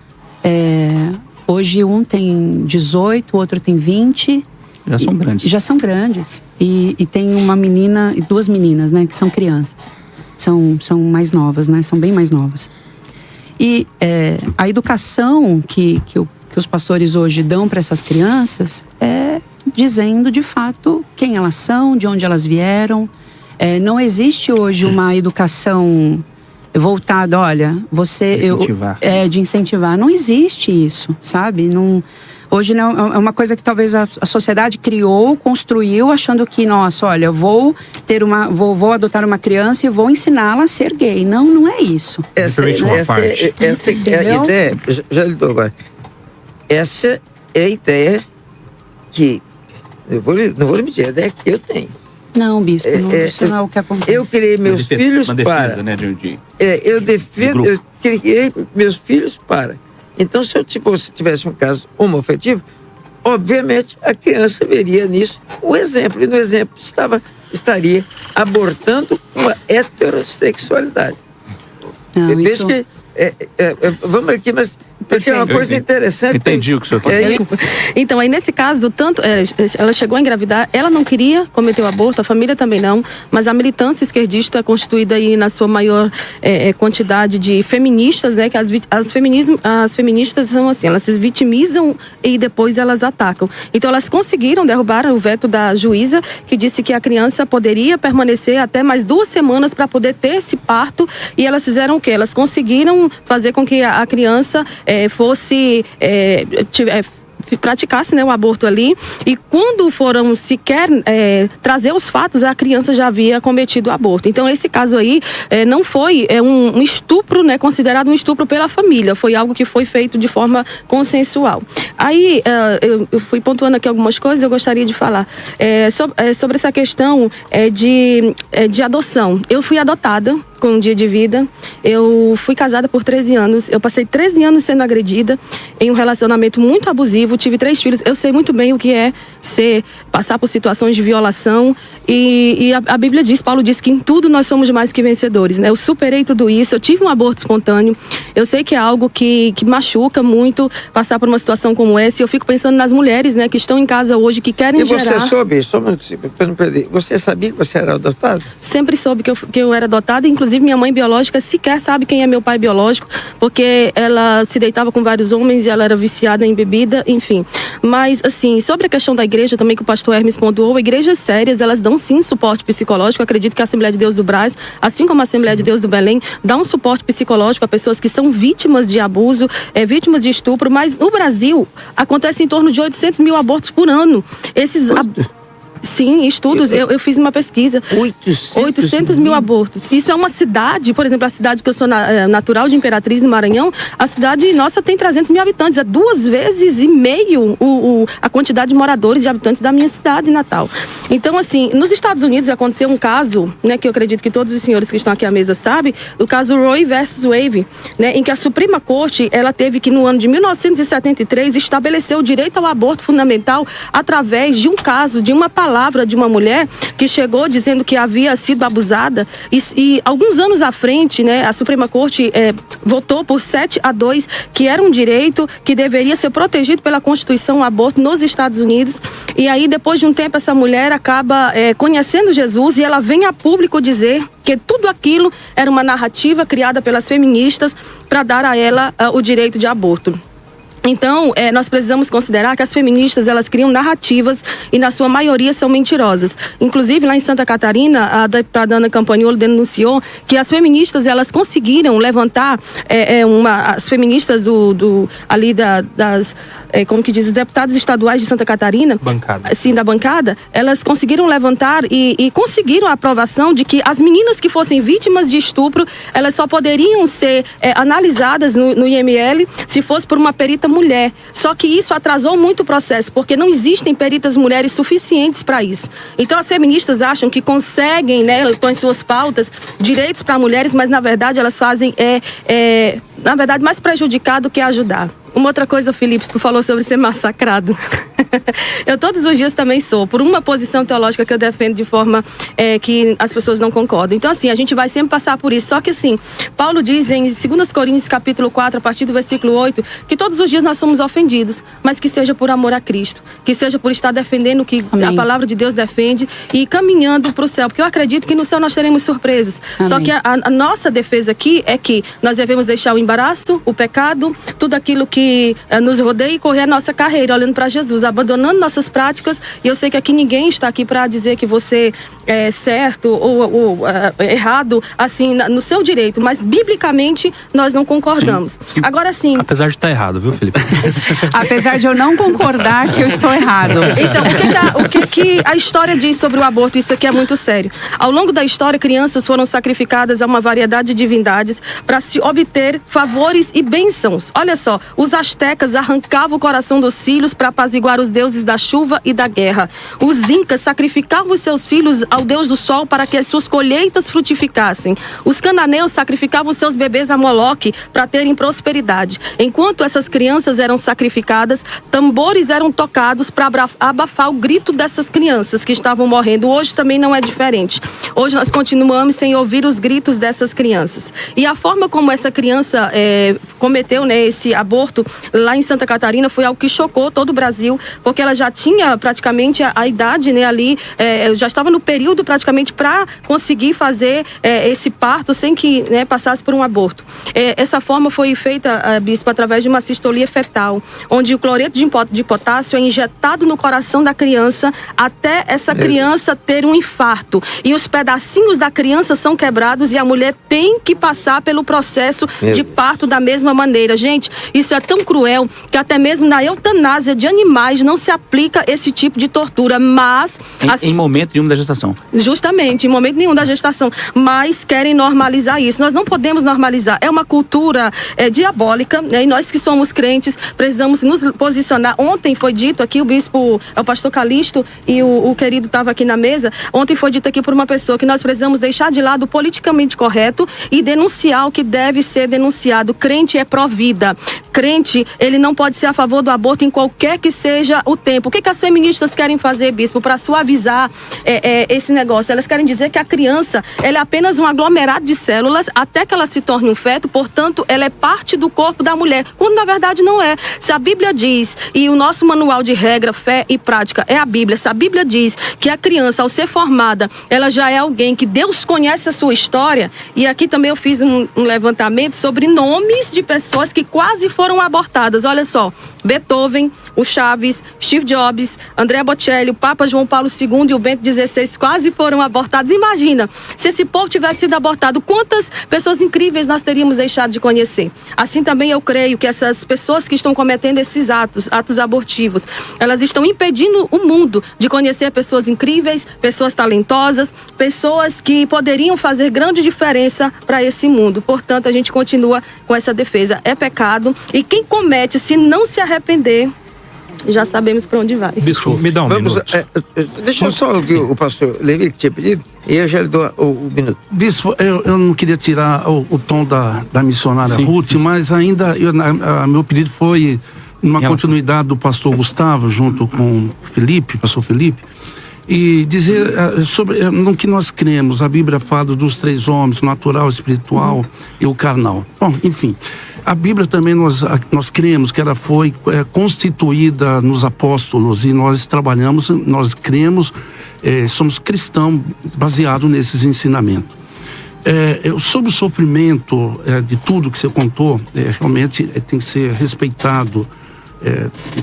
Hoje um tem 18, o outro tem 20. Já são grandes. Já são grandes. E tem uma menina e 2 meninas, né? Que são crianças. São mais novas, né? São bem mais novas. E a educação que os pastores hoje dão para essas crianças é dizendo, de fato, quem elas são, de onde elas vieram. Não existe hoje uma educação voltada, olha, de incentivar. Não existe isso, sabe? Hoje não, é uma coisa que talvez a sociedade criou, construiu, achando que, nossa, olha, vou adotar uma criança e vou ensiná-la a ser gay. Não é isso. Essa é a ideia, já lhe dou agora. Essa é a ideia que, não vou repetir, a ideia que eu tenho. Não, bispo, isso não é o que acontece. Eu criei meus filhos para... Né, eu criei meus filhos para... Então, se eu tivesse um caso homoafetivo, obviamente a criança veria nisso o exemplo. E no exemplo estaria abortando uma heterossexualidade. Não, isso... que... vamos aqui, mas... Porque é uma coisa interessante. Entendi o que o senhor quer dizer. Então, aí nesse caso, tanto ela chegou a engravidar, ela não queria cometer o aborto, a família também não, mas a militância esquerdista, constituída aí na sua maior quantidade de feministas, né, que as feministas são assim, elas se vitimizam e depois elas atacam. Então, elas conseguiram derrubar o veto da juíza, que disse que a criança poderia permanecer até mais 2 semanas para poder ter esse parto, e elas fizeram o quê? Elas conseguiram fazer com que a criança praticasse, né, o aborto ali, e quando foram sequer trazer os fatos, a criança já havia cometido o aborto. Então esse caso aí não foi um estupro, né, considerado um estupro pela família, foi algo que foi feito de forma consensual. Aí eu fui pontuando aqui algumas coisas, eu gostaria de falar sobre essa questão de adoção. Eu fui adotada com um dia de vida, eu fui casada por 13 anos, eu passei 13 anos sendo agredida em um relacionamento muito abusivo, tive 3 filhos, eu sei muito bem o que é passar por situações de violação e a Bíblia diz, Paulo diz que em tudo nós somos mais que vencedores, né? Eu superei tudo isso, eu tive um aborto espontâneo, eu sei que é algo que machuca muito passar por uma situação como essa, e eu fico pensando nas mulheres, né, que estão em casa hoje, que querem gerar... E você soube, só um minuto, para não perder, você sabia que você era adotada? Sempre soube que eu era adotada, inclusive minha mãe biológica sequer sabe quem é meu pai biológico, porque ela se deitava com vários homens e ela era viciada em bebida, enfim. Mas, assim, sobre a questão da igreja também, que o pastor Hermes pontuou, igrejas sérias, elas dão sim suporte psicológico. Eu acredito que a Assembleia de Deus do Brás, assim como a Assembleia de Deus do Belém, dá um suporte psicológico a pessoas que são vítimas de abuso, vítimas de estupro, mas no Brasil acontece em torno de 800 mil abortos por ano. Sim, estudos, eu fiz uma pesquisa. 800 mil abortos. Isso é uma cidade, por exemplo, a cidade que eu sou natural de Imperatriz, no Maranhão, a cidade nossa tem 300 mil habitantes, é 2,5 vezes a quantidade de moradores e habitantes da minha cidade natal. Então, assim, nos Estados Unidos aconteceu um caso, né, que eu acredito que todos os senhores que estão aqui à mesa sabem, o caso Roe versus Wade, né, em que a Suprema Corte, ela teve que no ano de 1973 estabelecer o direito ao aborto fundamental através de um caso, de uma palavra de uma mulher que chegou dizendo que havia sido abusada e alguns anos à frente, né, a Suprema Corte votou por 7-2 que era um direito que deveria ser protegido pela Constituição, o aborto nos Estados Unidos. E aí, depois de um tempo, essa mulher acaba conhecendo Jesus e ela vem a público dizer que tudo aquilo era uma narrativa criada pelas feministas para dar a ela o direito de aborto. Então, nós precisamos considerar que as feministas, elas criam narrativas e, na sua maioria, são mentirosas. Inclusive, lá em Santa Catarina, a deputada Ana Campagnolo denunciou que as feministas, elas conseguiram levantar, as feministas como que diz, os deputados estaduais de Santa Catarina, bancada. Sim, da bancada, elas conseguiram levantar e conseguiram a aprovação de que as meninas que fossem vítimas de estupro, elas só poderiam ser analisadas no IML se fosse por uma perita mulher. Só que isso atrasou muito o processo, porque não existem peritas mulheres suficientes para isso. Então as feministas acham que conseguem, né, com as suas pautas, direitos para mulheres, mas na verdade elas fazem, na verdade, mais prejudicar do que ajudar. Uma outra coisa, Felipe, tu falou sobre ser massacrado. Eu todos os dias também sou, por uma posição teológica que eu defendo de forma que as pessoas não concordam. Então, assim, a gente vai sempre passar por isso. Só que, assim, Paulo diz em 2 Coríntios, capítulo 4, a partir do versículo 8, que todos os dias nós somos ofendidos, mas que seja por amor a Cristo, que seja por estar defendendo o que Amém. A palavra de Deus defende e caminhando para o céu, porque eu acredito que no céu nós teremos surpresas. Amém. Só que a nossa defesa aqui é que nós devemos deixar o embaraço, o pecado, tudo aquilo que nos rodeia e correr a nossa carreira, olhando para Jesus, abandonando nossas práticas. E eu sei que aqui ninguém está aqui para dizer que você é certo ou errado, assim, no seu direito, mas biblicamente nós não concordamos. Sim. Agora sim. Apesar de estar errado, viu, Felipe? Apesar de eu não concordar que eu estou errado. Então, o que a história diz sobre o aborto? Isso aqui é muito sério. Ao longo da história, crianças foram sacrificadas a uma variedade de divindades para se obter favores e bênçãos. Olha só, os astecas arrancavam o coração dos filhos para apaziguar os deuses da chuva e da guerra. Os incas sacrificavam os seus filhos ao deus do sol para que as suas colheitas frutificassem. Os cananeus sacrificavam os seus bebês a Moloque para terem prosperidade. Enquanto essas crianças eram sacrificadas, tambores eram tocados para abafar o grito dessas crianças que estavam morrendo. Hoje também não é diferente. Hoje nós continuamos sem ouvir os gritos dessas crianças. E a forma como essa criança cometeu, né, esse aborto lá em Santa Catarina foi algo que chocou todo o Brasil, porque ela já tinha praticamente a idade, né, ali, já estava no período praticamente para conseguir fazer esse parto sem que, né, passasse por um aborto. Essa forma foi feita, bispo, através de uma cistolia fetal, onde o cloreto de potássio é injetado no coração da criança até essa criança ter um infarto. E os pedacinhos da criança são quebrados e a mulher tem que passar pelo processo de parto da mesma maneira. Gente, isso é tão cruel que até mesmo na eutanásia de animais não se aplica esse tipo de tortura, mas... Em momento nenhum da gestação. Justamente, em momento nenhum da gestação. Mas querem normalizar isso. Nós não podemos normalizar. É uma cultura diabólica, né? E nós que somos crentes precisamos nos posicionar. Ontem foi dito aqui, o bispo, o pastor Calixto e o querido estava aqui na mesa, ontem foi dito aqui por uma pessoa que nós precisamos deixar de lado o politicamente correto e denunciar o que deve ser denunciado. Crente é pró-vida. Crente, ele não pode ser a favor do aborto em qualquer que seja o tempo. O que as feministas querem fazer, bispo, para suavizar esse negócio? Elas querem dizer que a criança, ela é apenas um aglomerado de células até que ela se torne um feto, portanto, ela é parte do corpo da mulher, quando na verdade não é. Se a Bíblia diz, e o nosso manual de regra, fé e prática é a Bíblia, se a Bíblia diz que a criança, ao ser formada, ela já é alguém que Deus conhece a sua história, e aqui também eu fiz um levantamento sobre nomes de pessoas que quase foram abortadas. Olha só, Beethoven, o Chaves, Steve Jobs, Andrea Bocelli, o Papa João Paulo II e o Bento XVI quase foram abortados. Imagina, se esse povo tivesse sido abortado, quantas pessoas incríveis nós teríamos deixado de conhecer. Assim também eu creio que essas pessoas que estão cometendo esses atos abortivos, elas estão impedindo o mundo de conhecer pessoas incríveis, pessoas talentosas, pessoas que poderiam fazer grande diferença para esse mundo. Portanto, a gente continua com essa defesa. É pecado e quem comete, se não se arrepender, já sabemos para onde vai. Bispo, me dá um minuto. Deixa eu só ouvir o pastor Levi que tinha pedido e eu já lhe dou o minuto. Bispo, eu não queria tirar o tom da missionária Ruth, mas ainda meu pedido foi uma continuidade do pastor Gustavo junto com o pastor Felipe, e dizer sobre no que nós cremos. A Bíblia fala dos três homens, o natural, o espiritual e o carnal. Bom, enfim, a Bíblia também nós cremos que ela foi constituída nos apóstolos e nós trabalhamos, nós cremos, somos cristãos baseados nesses ensinamentos. Sobre o sofrimento de tudo que você contou, realmente tem que ser respeitado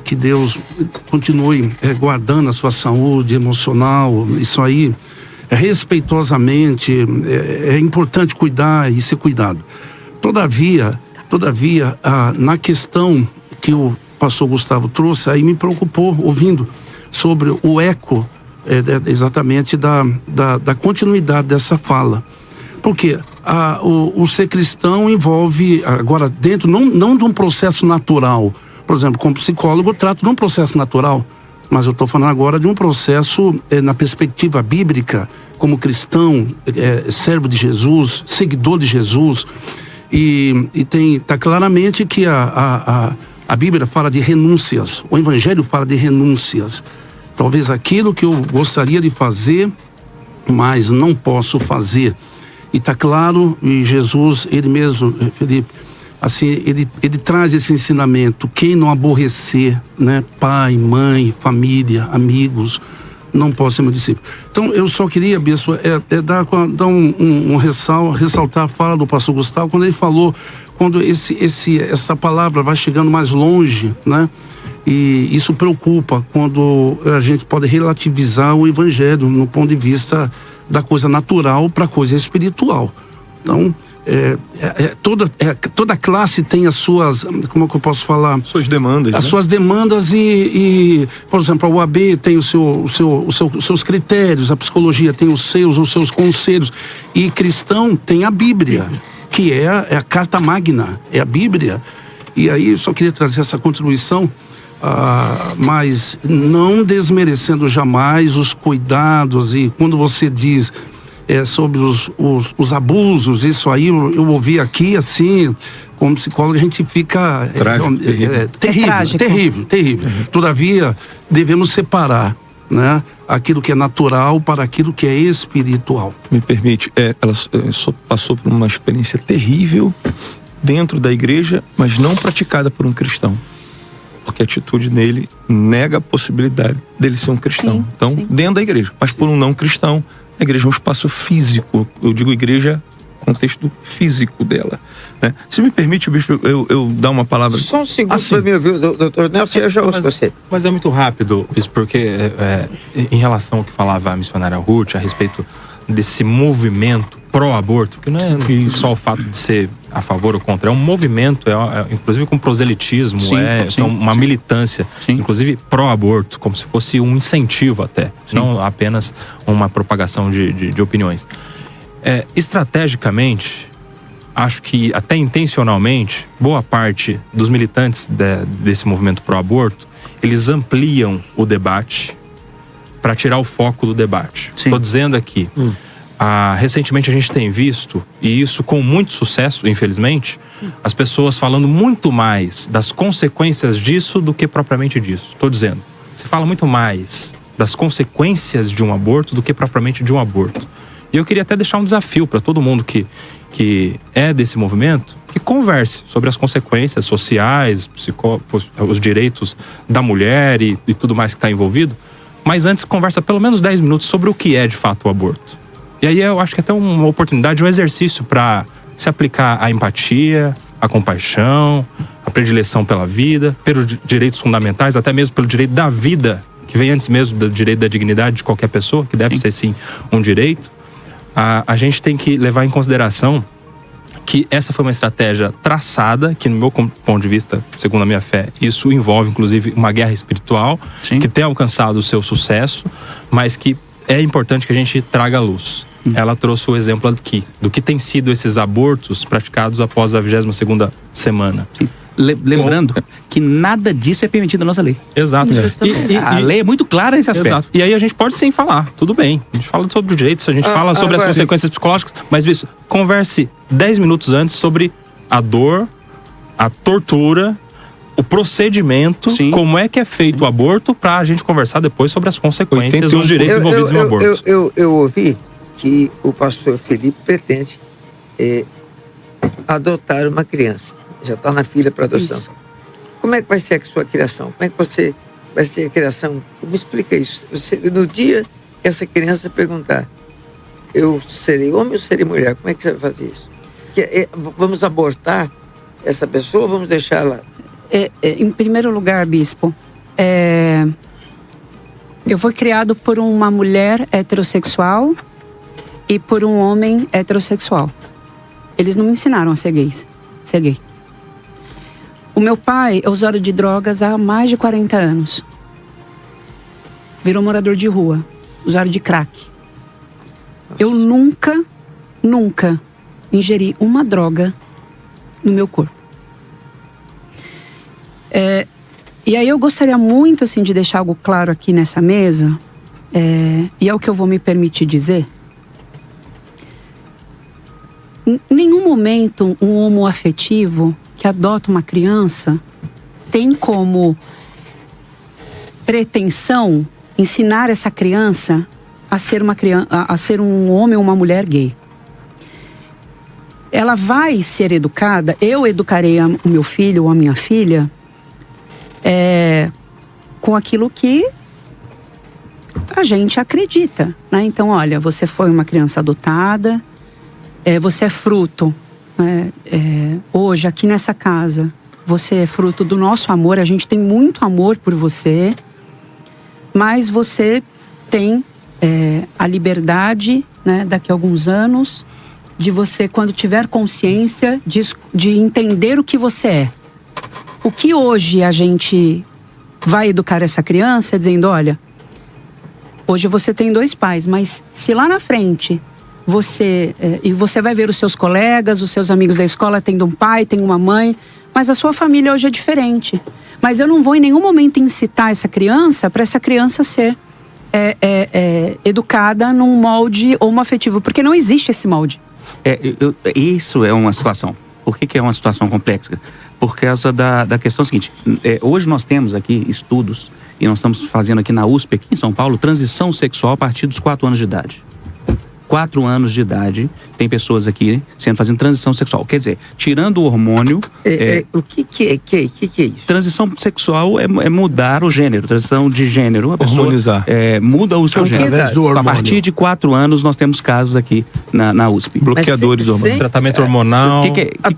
que Deus continue guardando a sua saúde emocional, isso aí, respeitosamente, é importante cuidar e ser cuidado. Todavia, na questão que o pastor Gustavo trouxe, aí me preocupou ouvindo sobre o eco exatamente da continuidade dessa fala. Porque o ser cristão envolve, agora dentro, não de um processo natural. Por exemplo, como psicólogo eu trato de um processo natural, mas eu estou falando agora de um processo na perspectiva bíblica, como cristão, servo de Jesus, seguidor de Jesus. E está claramente que a Bíblia fala de renúncias, o Evangelho fala de renúncias. Talvez aquilo que eu gostaria de fazer, mas não posso fazer. E está claro, e Jesus, ele mesmo, Felipe, assim, ele traz esse ensinamento: quem não aborrecer, né, pai, mãe, família, amigos, não pode ser meu discípulo. Então, eu só queria, bispo, dar ressaltar a fala do pastor Gustavo, quando ele falou, quando essa palavra vai chegando mais longe, né? E isso preocupa quando a gente pode relativizar o evangelho no ponto de vista da coisa natural para a coisa espiritual. Então, toda classe tem as suas, como é que eu posso falar? Suas demandas. As suas demandas e, por exemplo, a UAB tem os seus critérios, a psicologia tem os seus conselhos, e cristão tem a Bíblia, que é a carta magna, é a Bíblia. E aí eu só queria trazer essa contribuição, mas não desmerecendo jamais os cuidados. E quando você diz sobre os abusos, isso aí eu ouvi aqui, assim, como psicólogo a gente fica terrível. Todavia devemos separar, né, aquilo que é natural para aquilo que é espiritual. Me permite, ela passou por uma experiência terrível dentro da igreja, mas não praticada por um cristão, porque a atitude nele nega a possibilidade dele ser um cristão. Sim. Dentro da igreja, mas por um não cristão. A igreja é um espaço físico, eu digo igreja no contexto físico dela, né? Se me permite, bispo, eu dar uma palavra. Só um segundo para me ouvir, doutor Nelson, eu já ouço você. Mas é muito rápido isso, porque em relação ao que falava a missionária Ruth a respeito desse movimento pró-aborto, que não é só o fato de ser a favor ou contra, é um movimento, inclusive com proselitismo, uma militância, inclusive pró-aborto, como se fosse um incentivo até, não apenas uma propagação de opiniões. Estrategicamente, acho que até intencionalmente, boa parte dos militantes desse movimento pró-aborto, eles ampliam o debate para tirar o foco do debate. Estou dizendo aqui, recentemente a gente tem visto, e isso com muito sucesso, infelizmente, as pessoas falando muito mais das consequências disso do que propriamente disso. Estou dizendo, se fala muito mais das consequências de um aborto do que propriamente de um aborto. E eu queria até deixar um desafio para todo mundo que é desse movimento, que converse sobre as consequências sociais, os direitos da mulher e tudo mais que está envolvido, mas antes conversa pelo menos 10 minutos sobre o que é de fato o aborto. E aí eu acho que é até uma oportunidade, um exercício para se aplicar a empatia, a compaixão, a predileção pela vida, pelos direitos fundamentais, até mesmo pelo direito da vida, que vem antes mesmo do direito da dignidade de qualquer pessoa, que deve ser sim um direito. A gente tem que levar em consideração que essa foi uma estratégia traçada, que no meu ponto de vista, segundo a minha fé, isso envolve inclusive uma guerra espiritual, que tem alcançado o seu sucesso, mas que é importante que a gente traga à luz. Ela trouxe o exemplo aqui, do que tem sido esses abortos praticados após a 22ª semana. Lembrando que nada disso é permitido na nossa lei. Exato. A lei é muito clara nesse aspecto. Exato. E aí a gente pode sim falar, tudo bem. A gente fala sobre os direitos, a gente fala sobre as consequências psicológicas, mas isso, converse 10 minutos antes sobre a dor, a tortura, o procedimento, como é que é feito o aborto, para a gente conversar depois sobre as consequências e os direitos envolvidos no aborto. Eu ouvi que o pastor Felipe pretende adotar uma criança. Já está na fila para adoção. Isso. Como é que vai ser a sua criação? Como é que você vai ser a criação? Me explica isso. No dia que essa criança perguntar, eu serei homem ou serei mulher? Como é que você vai fazer isso? Vamos abortar essa pessoa ou vamos deixá-la Em primeiro lugar, bispo, eu fui criado por uma mulher heterossexual e por um homem heterossexual. Eles não me ensinaram a ser gay. O meu pai é usuário de drogas há mais de 40 anos. Virou morador de rua, usuário de crack. Eu nunca ingeri uma droga no meu corpo. E aí eu gostaria muito, assim, de deixar algo claro aqui nessa mesa, e é o que eu vou me permitir dizer. Em nenhum momento um homoafetivo que adota uma criança tem como pretensão ensinar essa criança a ser um homem ou uma mulher gay. Ela vai ser educada, eu educarei o meu filho ou a minha filha com aquilo que a gente acredita, né? Então, olha, você foi uma criança adotada, você é fruto, né? Hoje, aqui nessa casa, você é fruto do nosso amor, a gente tem muito amor por você, mas você tem a liberdade, né, daqui a alguns anos, de você, quando tiver consciência, de entender o que você é. O que hoje a gente vai educar essa criança dizendo, olha, hoje você tem 2 pais, mas se lá na frente e você vai ver os seus colegas, os seus amigos da escola tendo um pai, tem uma mãe, mas a sua família hoje é diferente. Mas eu não vou em nenhum momento incitar essa criança para essa criança ser educada num molde homoafetivo, porque não existe esse molde. Isso é uma situação. Por que é uma situação complexa? Por causa da questão seguinte, hoje nós temos aqui estudos, e nós estamos fazendo aqui na USP, aqui em São Paulo, transição sexual a partir dos 4 anos de idade. 4 anos de idade, tem pessoas aqui fazendo transição sexual. Quer dizer, tirando o hormônio... O que é isso? Transição sexual é mudar o gênero. Transição de gênero, a pessoa muda o seu gênero. A partir de 4 anos, nós temos casos aqui na USP. Bloqueadores hormonais. Tratamento hormonal.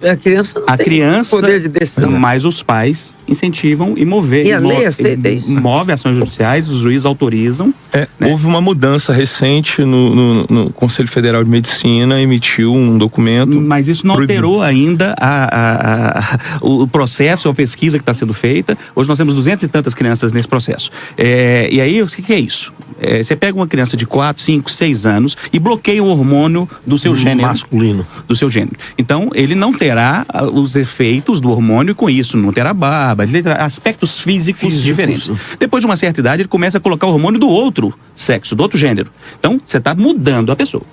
A criança não tem poder de decisão. Mas os pais incentivam e movem. E a lei aceita isso? Move ações judiciais, os juízes autorizam. Né? Houve uma mudança recente no Conselho Federal de Medicina, emitiu um documento. Mas isso não alterou ainda o processo, a pesquisa que está sendo feita. Hoje nós temos 200 e tantas crianças nesse processo. E aí, o que é isso? Você pega uma criança de 4, 5, 6 anos e bloqueia o hormônio do seu gênero. Masculino. Do seu gênero. Então, ele não terá os efeitos do hormônio com isso. Não terá barba, ele terá aspectos físicos diferentes. Depois de uma certa idade, ele começa a colocar o hormônio do outro sexo, do outro gênero. Então, você está mudando a pessoa.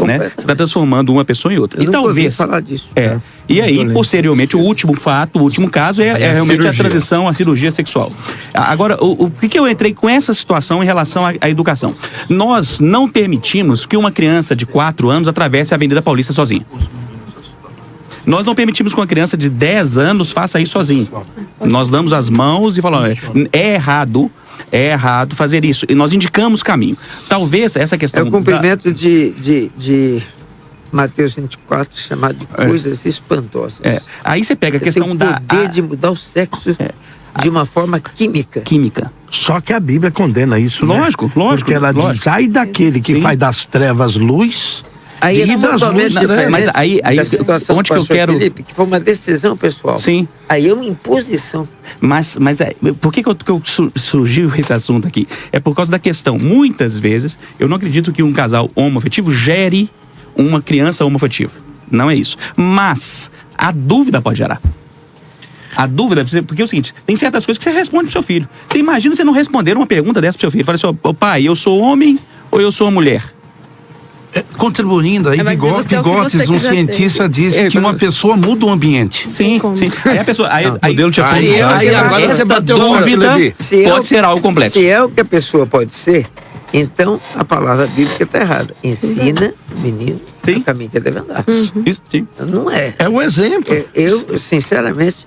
Né? Você está transformando uma pessoa em outra. Eu talvez falar disso. E aí, posteriormente, o último caso é realmente a transição, a cirurgia sexual. Agora, o que eu entrei com essa situação em relação à educação? Nós não permitimos que uma criança de 4 anos atravesse a Avenida Paulista sozinha. Nós não permitimos que uma criança de 10 anos faça isso sozinho. Nós damos as mãos e falamos, é errado fazer isso. E nós indicamos caminho. Talvez essa questão... É o cumprimento de Mateus 24, chamado de coisas espantosas. Aí você pega a questão tem o poder de mudar o sexo de uma forma química. Só que a Bíblia condena isso, lógico, né? Lógico. Porque ela diz, ai daquele que faz das trevas luz... Aí e das luzes, mas aí da situação onde que eu quero... Felipe, que foi uma decisão pessoal. Sim. Aí é uma imposição. Mas por que surgiu esse assunto aqui? É por causa da questão, muitas vezes, eu não acredito que um casal homoafetivo gere uma criança homoafetiva. Não é isso. Mas a dúvida pode gerar. A dúvida, porque é o seguinte, tem certas coisas que você responde pro seu filho. Você imagina você não responder uma pergunta dessa pro seu filho. Fala assim, pai, eu sou homem ou eu sou mulher? Contribuindo aí, Vygotsky, um cientista, disse que uma pessoa muda o ambiente. Sim. Aí a pessoa... Aí agora você bateu dúvida pode ser algo complexo. Se é o que a pessoa pode ser, então a palavra bíblica está errada. Ensina o menino o caminho que deve andar. Isso, sim. Não é. É um exemplo. Eu, sinceramente,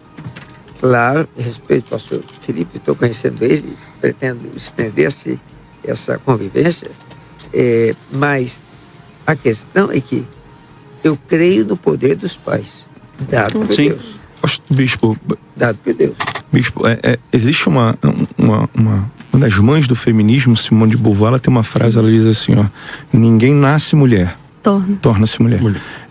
claro, respeito ao pastor Felipe, estou conhecendo ele, pretendo estender essa convivência, mas a questão é que eu creio no poder dos pais, dado por Deus. Bispo. Dado por Deus. Bispo, existe uma das mães do feminismo, Simone de Beauvoir, ela tem uma frase, ela diz assim, ó: ninguém nasce mulher, torna-se mulher.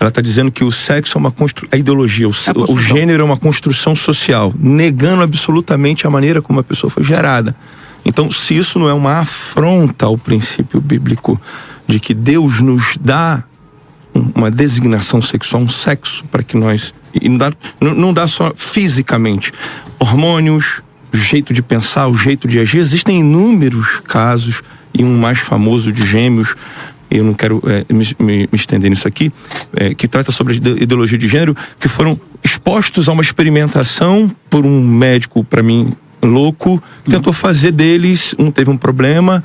Ela está dizendo que o sexo é uma a ideologia, o gênero é uma construção social, negando absolutamente a maneira como a pessoa foi gerada. Então, se isso não é uma afronta ao princípio bíblico de que Deus nos dá uma designação sexual, um sexo, para que nós... E não dá só fisicamente. Hormônios, o jeito de pensar, o jeito de agir. Existem inúmeros casos, e um mais famoso de gêmeos, eu não quero me estender nisso aqui, que trata sobre a ideologia de gênero, que foram expostos a uma experimentação por um médico, para mim, louco, tentou fazer deles, teve um problema,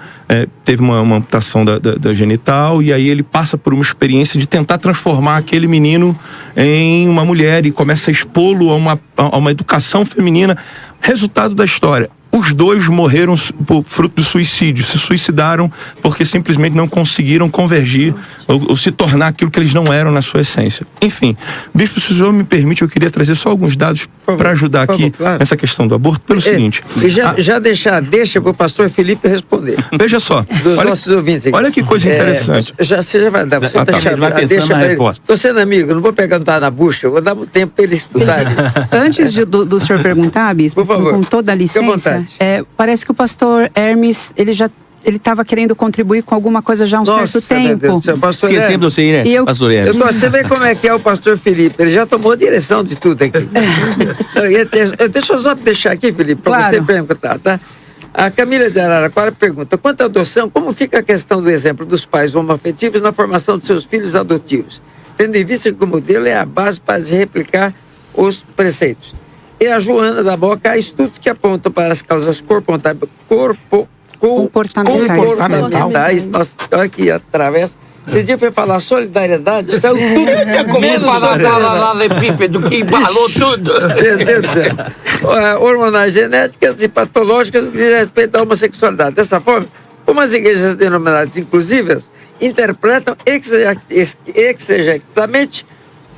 teve uma amputação da genital, e aí ele passa por uma experiência de tentar transformar aquele menino em uma mulher e começa a expô-lo a uma educação feminina. Resultado da história: os dois morreram por fruto do suicídio, se suicidaram porque simplesmente não conseguiram convergir ou se tornar aquilo que eles não eram na sua essência. Enfim, Bispo, se o senhor me permite, eu queria trazer só alguns dados para ajudar aqui nessa questão do aborto, pelo seguinte... Deixa para o pastor Felipe responder. Veja só. Dos nossos ouvintes aqui. Olha que coisa interessante. Você já vai dar, você vai pensando na resposta. Estou sendo amigo, não vou perguntar na bucha, eu vou dar um tempo para ele estudar. Antes do senhor perguntar, Bispo, por favor, com toda a licença, parece que o pastor Hermes, ele estava querendo contribuir com alguma coisa já há um certo tempo. Esquecemos você, né, pastor Hermes? Você vê como é que é o pastor Felipe, ele já tomou direção de tudo aqui. Deixa eu só deixar aqui, Felipe, para você perguntar, tá? A Camila de Araraquara pergunta: quanto à adoção, como fica a questão do exemplo dos pais homoafetivos na formação de seus filhos adotivos, tendo em vista que o modelo é a base para se replicar os preceitos? E a Joana da Boca: há estudos que apontam para as causas comportamentais. Nossa, olha aqui, atravessa. Esse dia foi falar solidariedade, saiu tudo menos paralelepípedo que embalou tudo. Meu Deus do céu. Hormonais genéticas e patológicas no que diz respeito à homossexualidade. Dessa forma, como as igrejas denominadas inclusivas interpretam exegetamente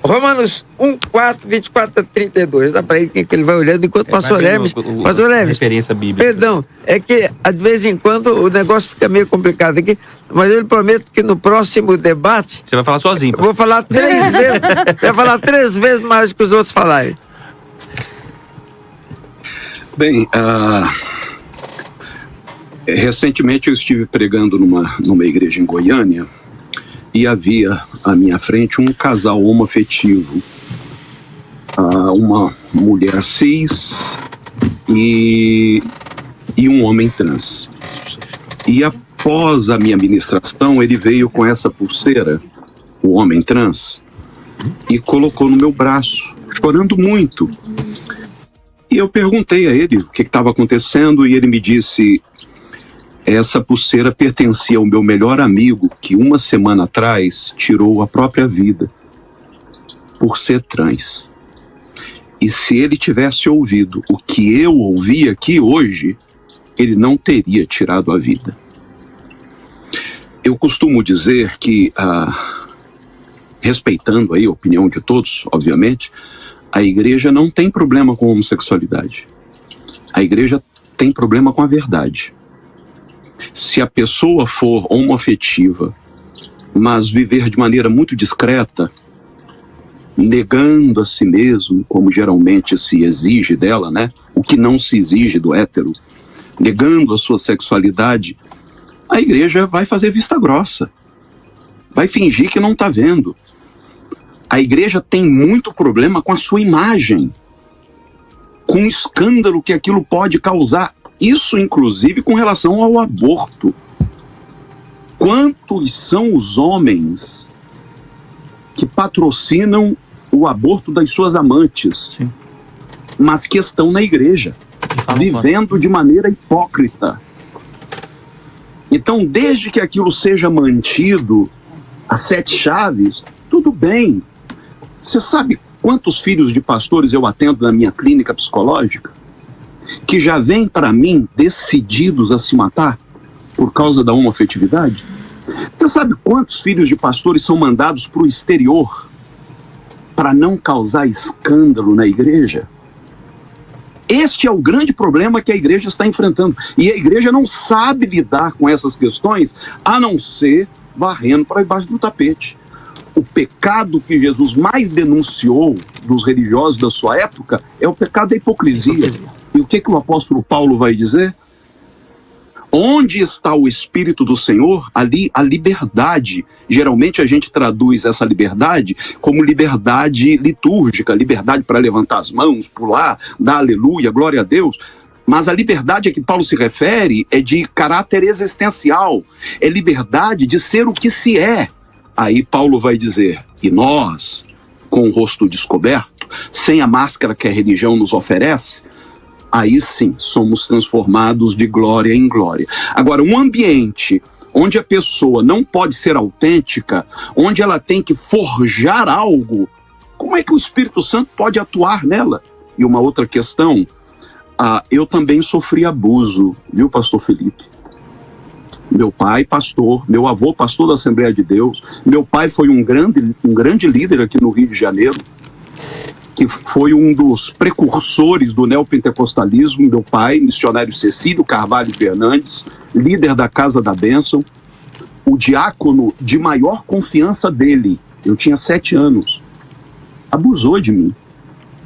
Romanos 1, 4, 24 a 32. Dá para ele que ele vai olhando enquanto o pastor Hermes. Pastor Hermes, referência bíblica. Perdão, é que de vez em quando o negócio fica meio complicado aqui, mas eu lhe prometo que no próximo debate. Você vai falar sozinho. Vou falar 3 vezes. Vai falar 3 vezes mais do que os outros falarem. Bem, recentemente eu estive pregando numa igreja em Goiânia. E havia à minha frente um casal homoafetivo, uma mulher cis e um homem trans. E após a minha ministração, ele veio com essa pulseira, o homem trans, e colocou no meu braço, chorando muito. E eu perguntei a ele o que estava acontecendo, e ele me disse: essa pulseira pertencia ao meu melhor amigo, que uma semana atrás tirou a própria vida por ser trans. E se ele tivesse ouvido o que eu ouvi aqui hoje, ele não teria tirado a vida. Eu costumo dizer que, respeitando aí a opinião de todos, obviamente, a igreja não tem problema com a homossexualidade. A igreja tem problema com a verdade. Se a pessoa for homoafetiva, mas viver de maneira muito discreta, negando a si mesmo, como geralmente se exige dela, né? O que não se exige do hétero, negando a sua sexualidade, a igreja vai fazer vista grossa, vai fingir que não está vendo. A igreja tem muito problema com a sua imagem, com o escândalo que aquilo pode causar. Isso, inclusive, com relação ao aborto. Quantos são os homens que patrocinam o aborto das suas amantes, sim, mas que estão na igreja, vivendo de maneira hipócrita? Então, desde que aquilo seja mantido a 7 chaves, tudo bem. Você sabe quantos filhos de pastores eu atendo na minha clínica psicológica que já vêm para mim decididos a se matar por causa da homoafetividade? Você sabe quantos filhos de pastores são mandados para o exterior para não causar escândalo na igreja? Este é o grande problema que a igreja está enfrentando. E a igreja não sabe lidar com essas questões, a não ser varrendo para debaixo do tapete. O pecado que Jesus mais denunciou dos religiosos da sua época é o pecado da hipocrisia. E o que o apóstolo Paulo vai dizer? Onde está o Espírito do Senhor, ali a liberdade. Geralmente a gente traduz essa liberdade como liberdade litúrgica, liberdade para levantar as mãos, pular, dar aleluia, glória a Deus. Mas a liberdade a que Paulo se refere é de caráter existencial, é liberdade de ser o que se é. Aí Paulo vai dizer, e nós, com o rosto descoberto, sem a máscara que a religião nos oferece, aí sim somos transformados de glória em glória. Agora, um ambiente onde a pessoa não pode ser autêntica, onde ela tem que forjar algo, como é que o Espírito Santo pode atuar nela? E uma outra questão, eu também sofri abuso, viu, pastor Felipe? Meu pai, pastor, meu avô, pastor da Assembleia de Deus, meu pai foi um grande líder aqui no Rio de Janeiro, que foi um dos precursores do neopentecostalismo, meu pai, missionário Cecílio Carvalho Fernandes, líder da Casa da Bênção, o diácono de maior confiança dele, eu tinha 7 anos, abusou de mim.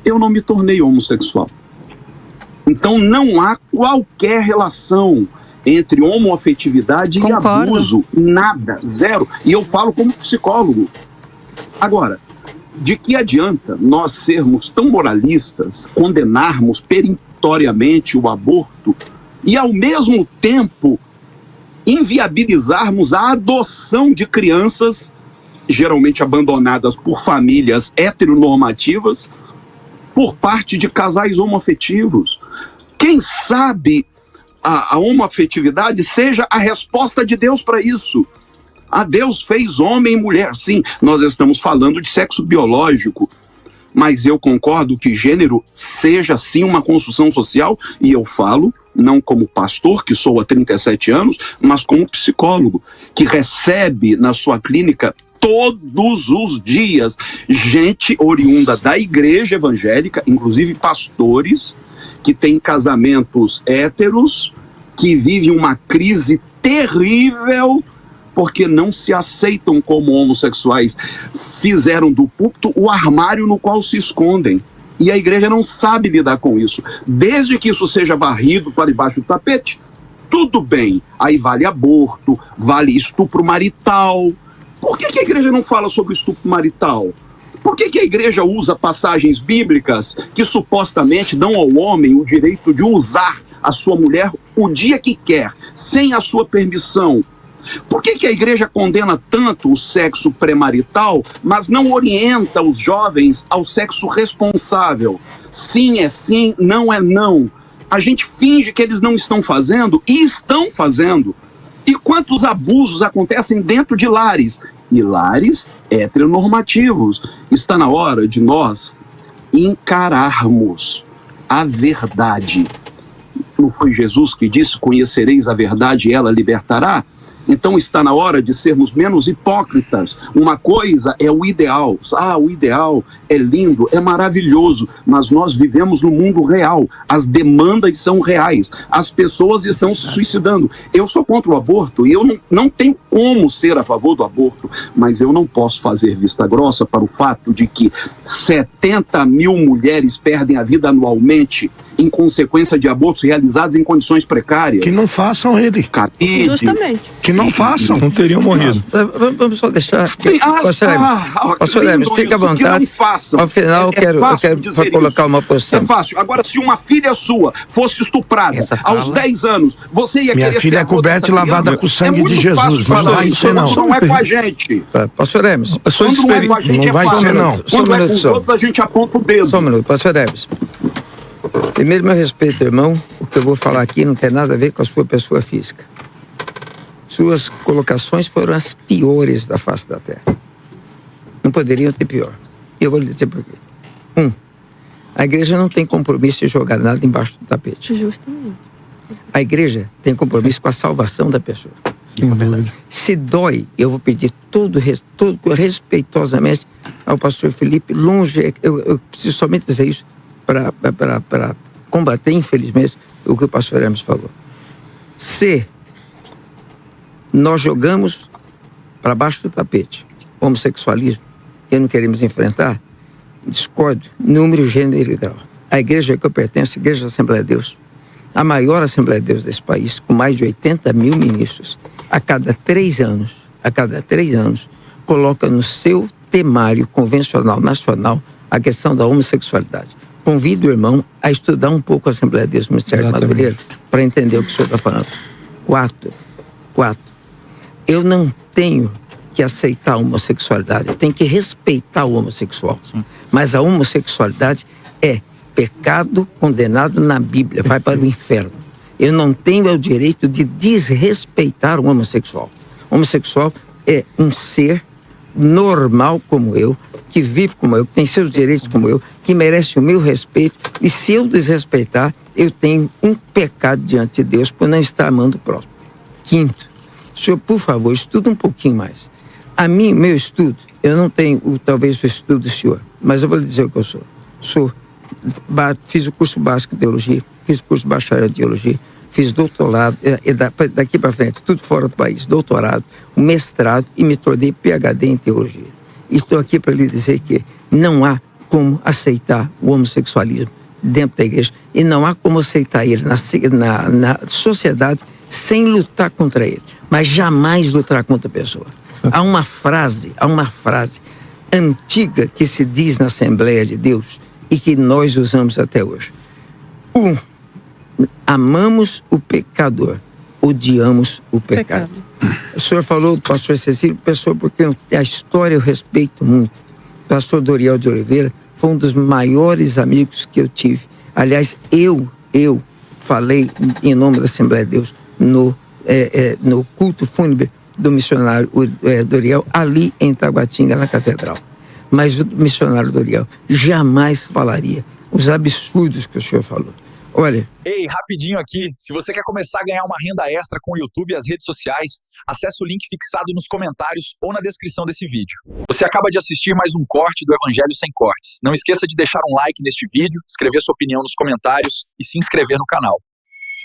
Eu não me tornei homossexual. Então não há qualquer relação entre homoafetividade e abuso, nada, zero. E eu falo como psicólogo. Agora, de que adianta nós sermos tão moralistas, condenarmos peremptoriamente o aborto e, ao mesmo tempo, inviabilizarmos a adoção de crianças, geralmente abandonadas por famílias heteronormativas, por parte de casais homoafetivos? Quem sabe a homoafetividade seja a resposta de Deus para isso. Deus fez homem e mulher. Sim, nós estamos falando de sexo biológico, mas eu concordo que gênero seja sim uma construção social, e eu falo não como pastor, que sou há 37 anos, mas como psicólogo, que recebe na sua clínica todos os dias gente oriunda da igreja evangélica, inclusive pastores, que têm casamentos héteros, que vivem uma crise terrível porque não se aceitam como homossexuais. Fizeram do púlpito o armário no qual se escondem. E a igreja não sabe lidar com isso. Desde que isso seja varrido para debaixo do tapete, tudo bem. Aí vale aborto, vale estupro marital. Por que a igreja não fala sobre estupro marital? Por que a igreja usa passagens bíblicas que supostamente dão ao homem o direito de usar a sua mulher o dia que quer, sem a sua permissão? Por que a igreja condena tanto o sexo pré-marital, mas não orienta os jovens ao sexo responsável? Sim é sim, não é não. A gente finge que eles não estão fazendo, e estão fazendo. E quantos abusos acontecem dentro de lares? E lares heteronormativos. Está na hora de nós encararmos a verdade. Não foi Jesus que disse: conhecereis a verdade e ela libertará? Então está na hora de sermos menos hipócritas. Uma coisa é o ideal. O ideal é lindo, é maravilhoso, mas nós vivemos no mundo real. As demandas são reais. As pessoas estão se suicidando. Eu sou contra o aborto e eu não tenho como ser a favor do aborto, mas eu não posso fazer vista grossa para o fato de que 70 mil mulheres perdem a vida anualmente em consequência de abortos realizados em condições precárias. Que não façam ele. Justamente. Que não façam. Não teriam morrido. Vamos só deixar... Pastor Lemes, fique à vontade. Ao final, eu quero colocar uma posição. É fácil. Agora, se uma filha sua fosse estuprada aos 10 anos, você ia querer... Minha filha é coberta e lavada com o sangue de Jesus. Não vai ser, não. Não é com a gente. Pastor Lemes. Quando não é com a gente, não vai ser, não. Quando é com os outros, a gente aponta o dedo. Só um minuto, pastor Lemes. Primeiro, meu respeito, irmão. O que eu vou falar aqui não tem nada a ver com a sua pessoa física. Suas colocações foram as piores da face da terra. Não poderiam ter pior. E eu vou lhe dizer por quê. A igreja não tem compromisso de jogar nada embaixo do tapete. Justamente. A igreja tem compromisso com a salvação da pessoa. Sim, é verdade. Se dói, eu vou pedir tudo respeitosamente ao pastor Felipe, longe, eu preciso somente dizer isso para combater, infelizmente, o que o pastor Hermes falou. Se nós jogamos para baixo do tapete homossexualismo, que não queremos enfrentar, discordo, número, gênero e grau. A igreja que eu pertenço, a Igreja da Assembleia de Deus, a maior Assembleia de Deus desse país, com mais de 80 mil ministros, a cada 3 anos, coloca no seu temário convencional nacional a questão da homossexualidade. Convido o irmão a estudar um pouco a Assembleia de Deus do Ministério de Madureira para entender o que o senhor está falando. 4. Eu não tenho que aceitar a homossexualidade, eu tenho que respeitar o homossexual. Sim. Mas a homossexualidade é pecado condenado na Bíblia, vai para o inferno. Eu não tenho o direito de desrespeitar o homossexual. O homossexual é um ser normal como eu, que vive como eu, que tem seus direitos como eu, que merece o meu respeito, e se eu desrespeitar, eu tenho um pecado diante de Deus por não estar amando o próximo. 5, senhor, por favor, estuda um pouquinho mais. Meu estudo, eu não tenho talvez o estudo do senhor, mas eu vou lhe dizer o que eu sou. Fiz o curso básico de teologia, fiz o curso bacharel de teologia, fiz doutorado, daqui para frente, tudo fora do país, doutorado, mestrado, e me tornei PhD em teologia. E estou aqui para lhe dizer que não há como aceitar o homossexualismo dentro da igreja, e não há como aceitar ele na sociedade sem lutar contra ele, mas jamais lutar contra a pessoa. Há uma frase antiga que se diz na Assembleia de Deus e que nós usamos até hoje. Amamos o pecador, odiamos o pecado. O senhor falou do pastor Cecílio, pessoa porque a história eu respeito muito. O pastor Doriel de Oliveira foi um dos maiores amigos que eu tive. Aliás, eu falei em nome da Assembleia de Deus no culto fúnebre do missionário Doriel, ali em Taguatinga, na catedral. Mas o missionário Doriel jamais falaria os absurdos que o senhor falou. Olha... Ei, rapidinho aqui, se você quer começar a ganhar uma renda extra com o YouTube e as redes sociais, acesse o link fixado nos comentários ou na descrição desse vídeo. Você acaba de assistir mais um corte do Evangelho Sem Cortes. Não esqueça de deixar um like neste vídeo, escrever sua opinião nos comentários e se inscrever no canal.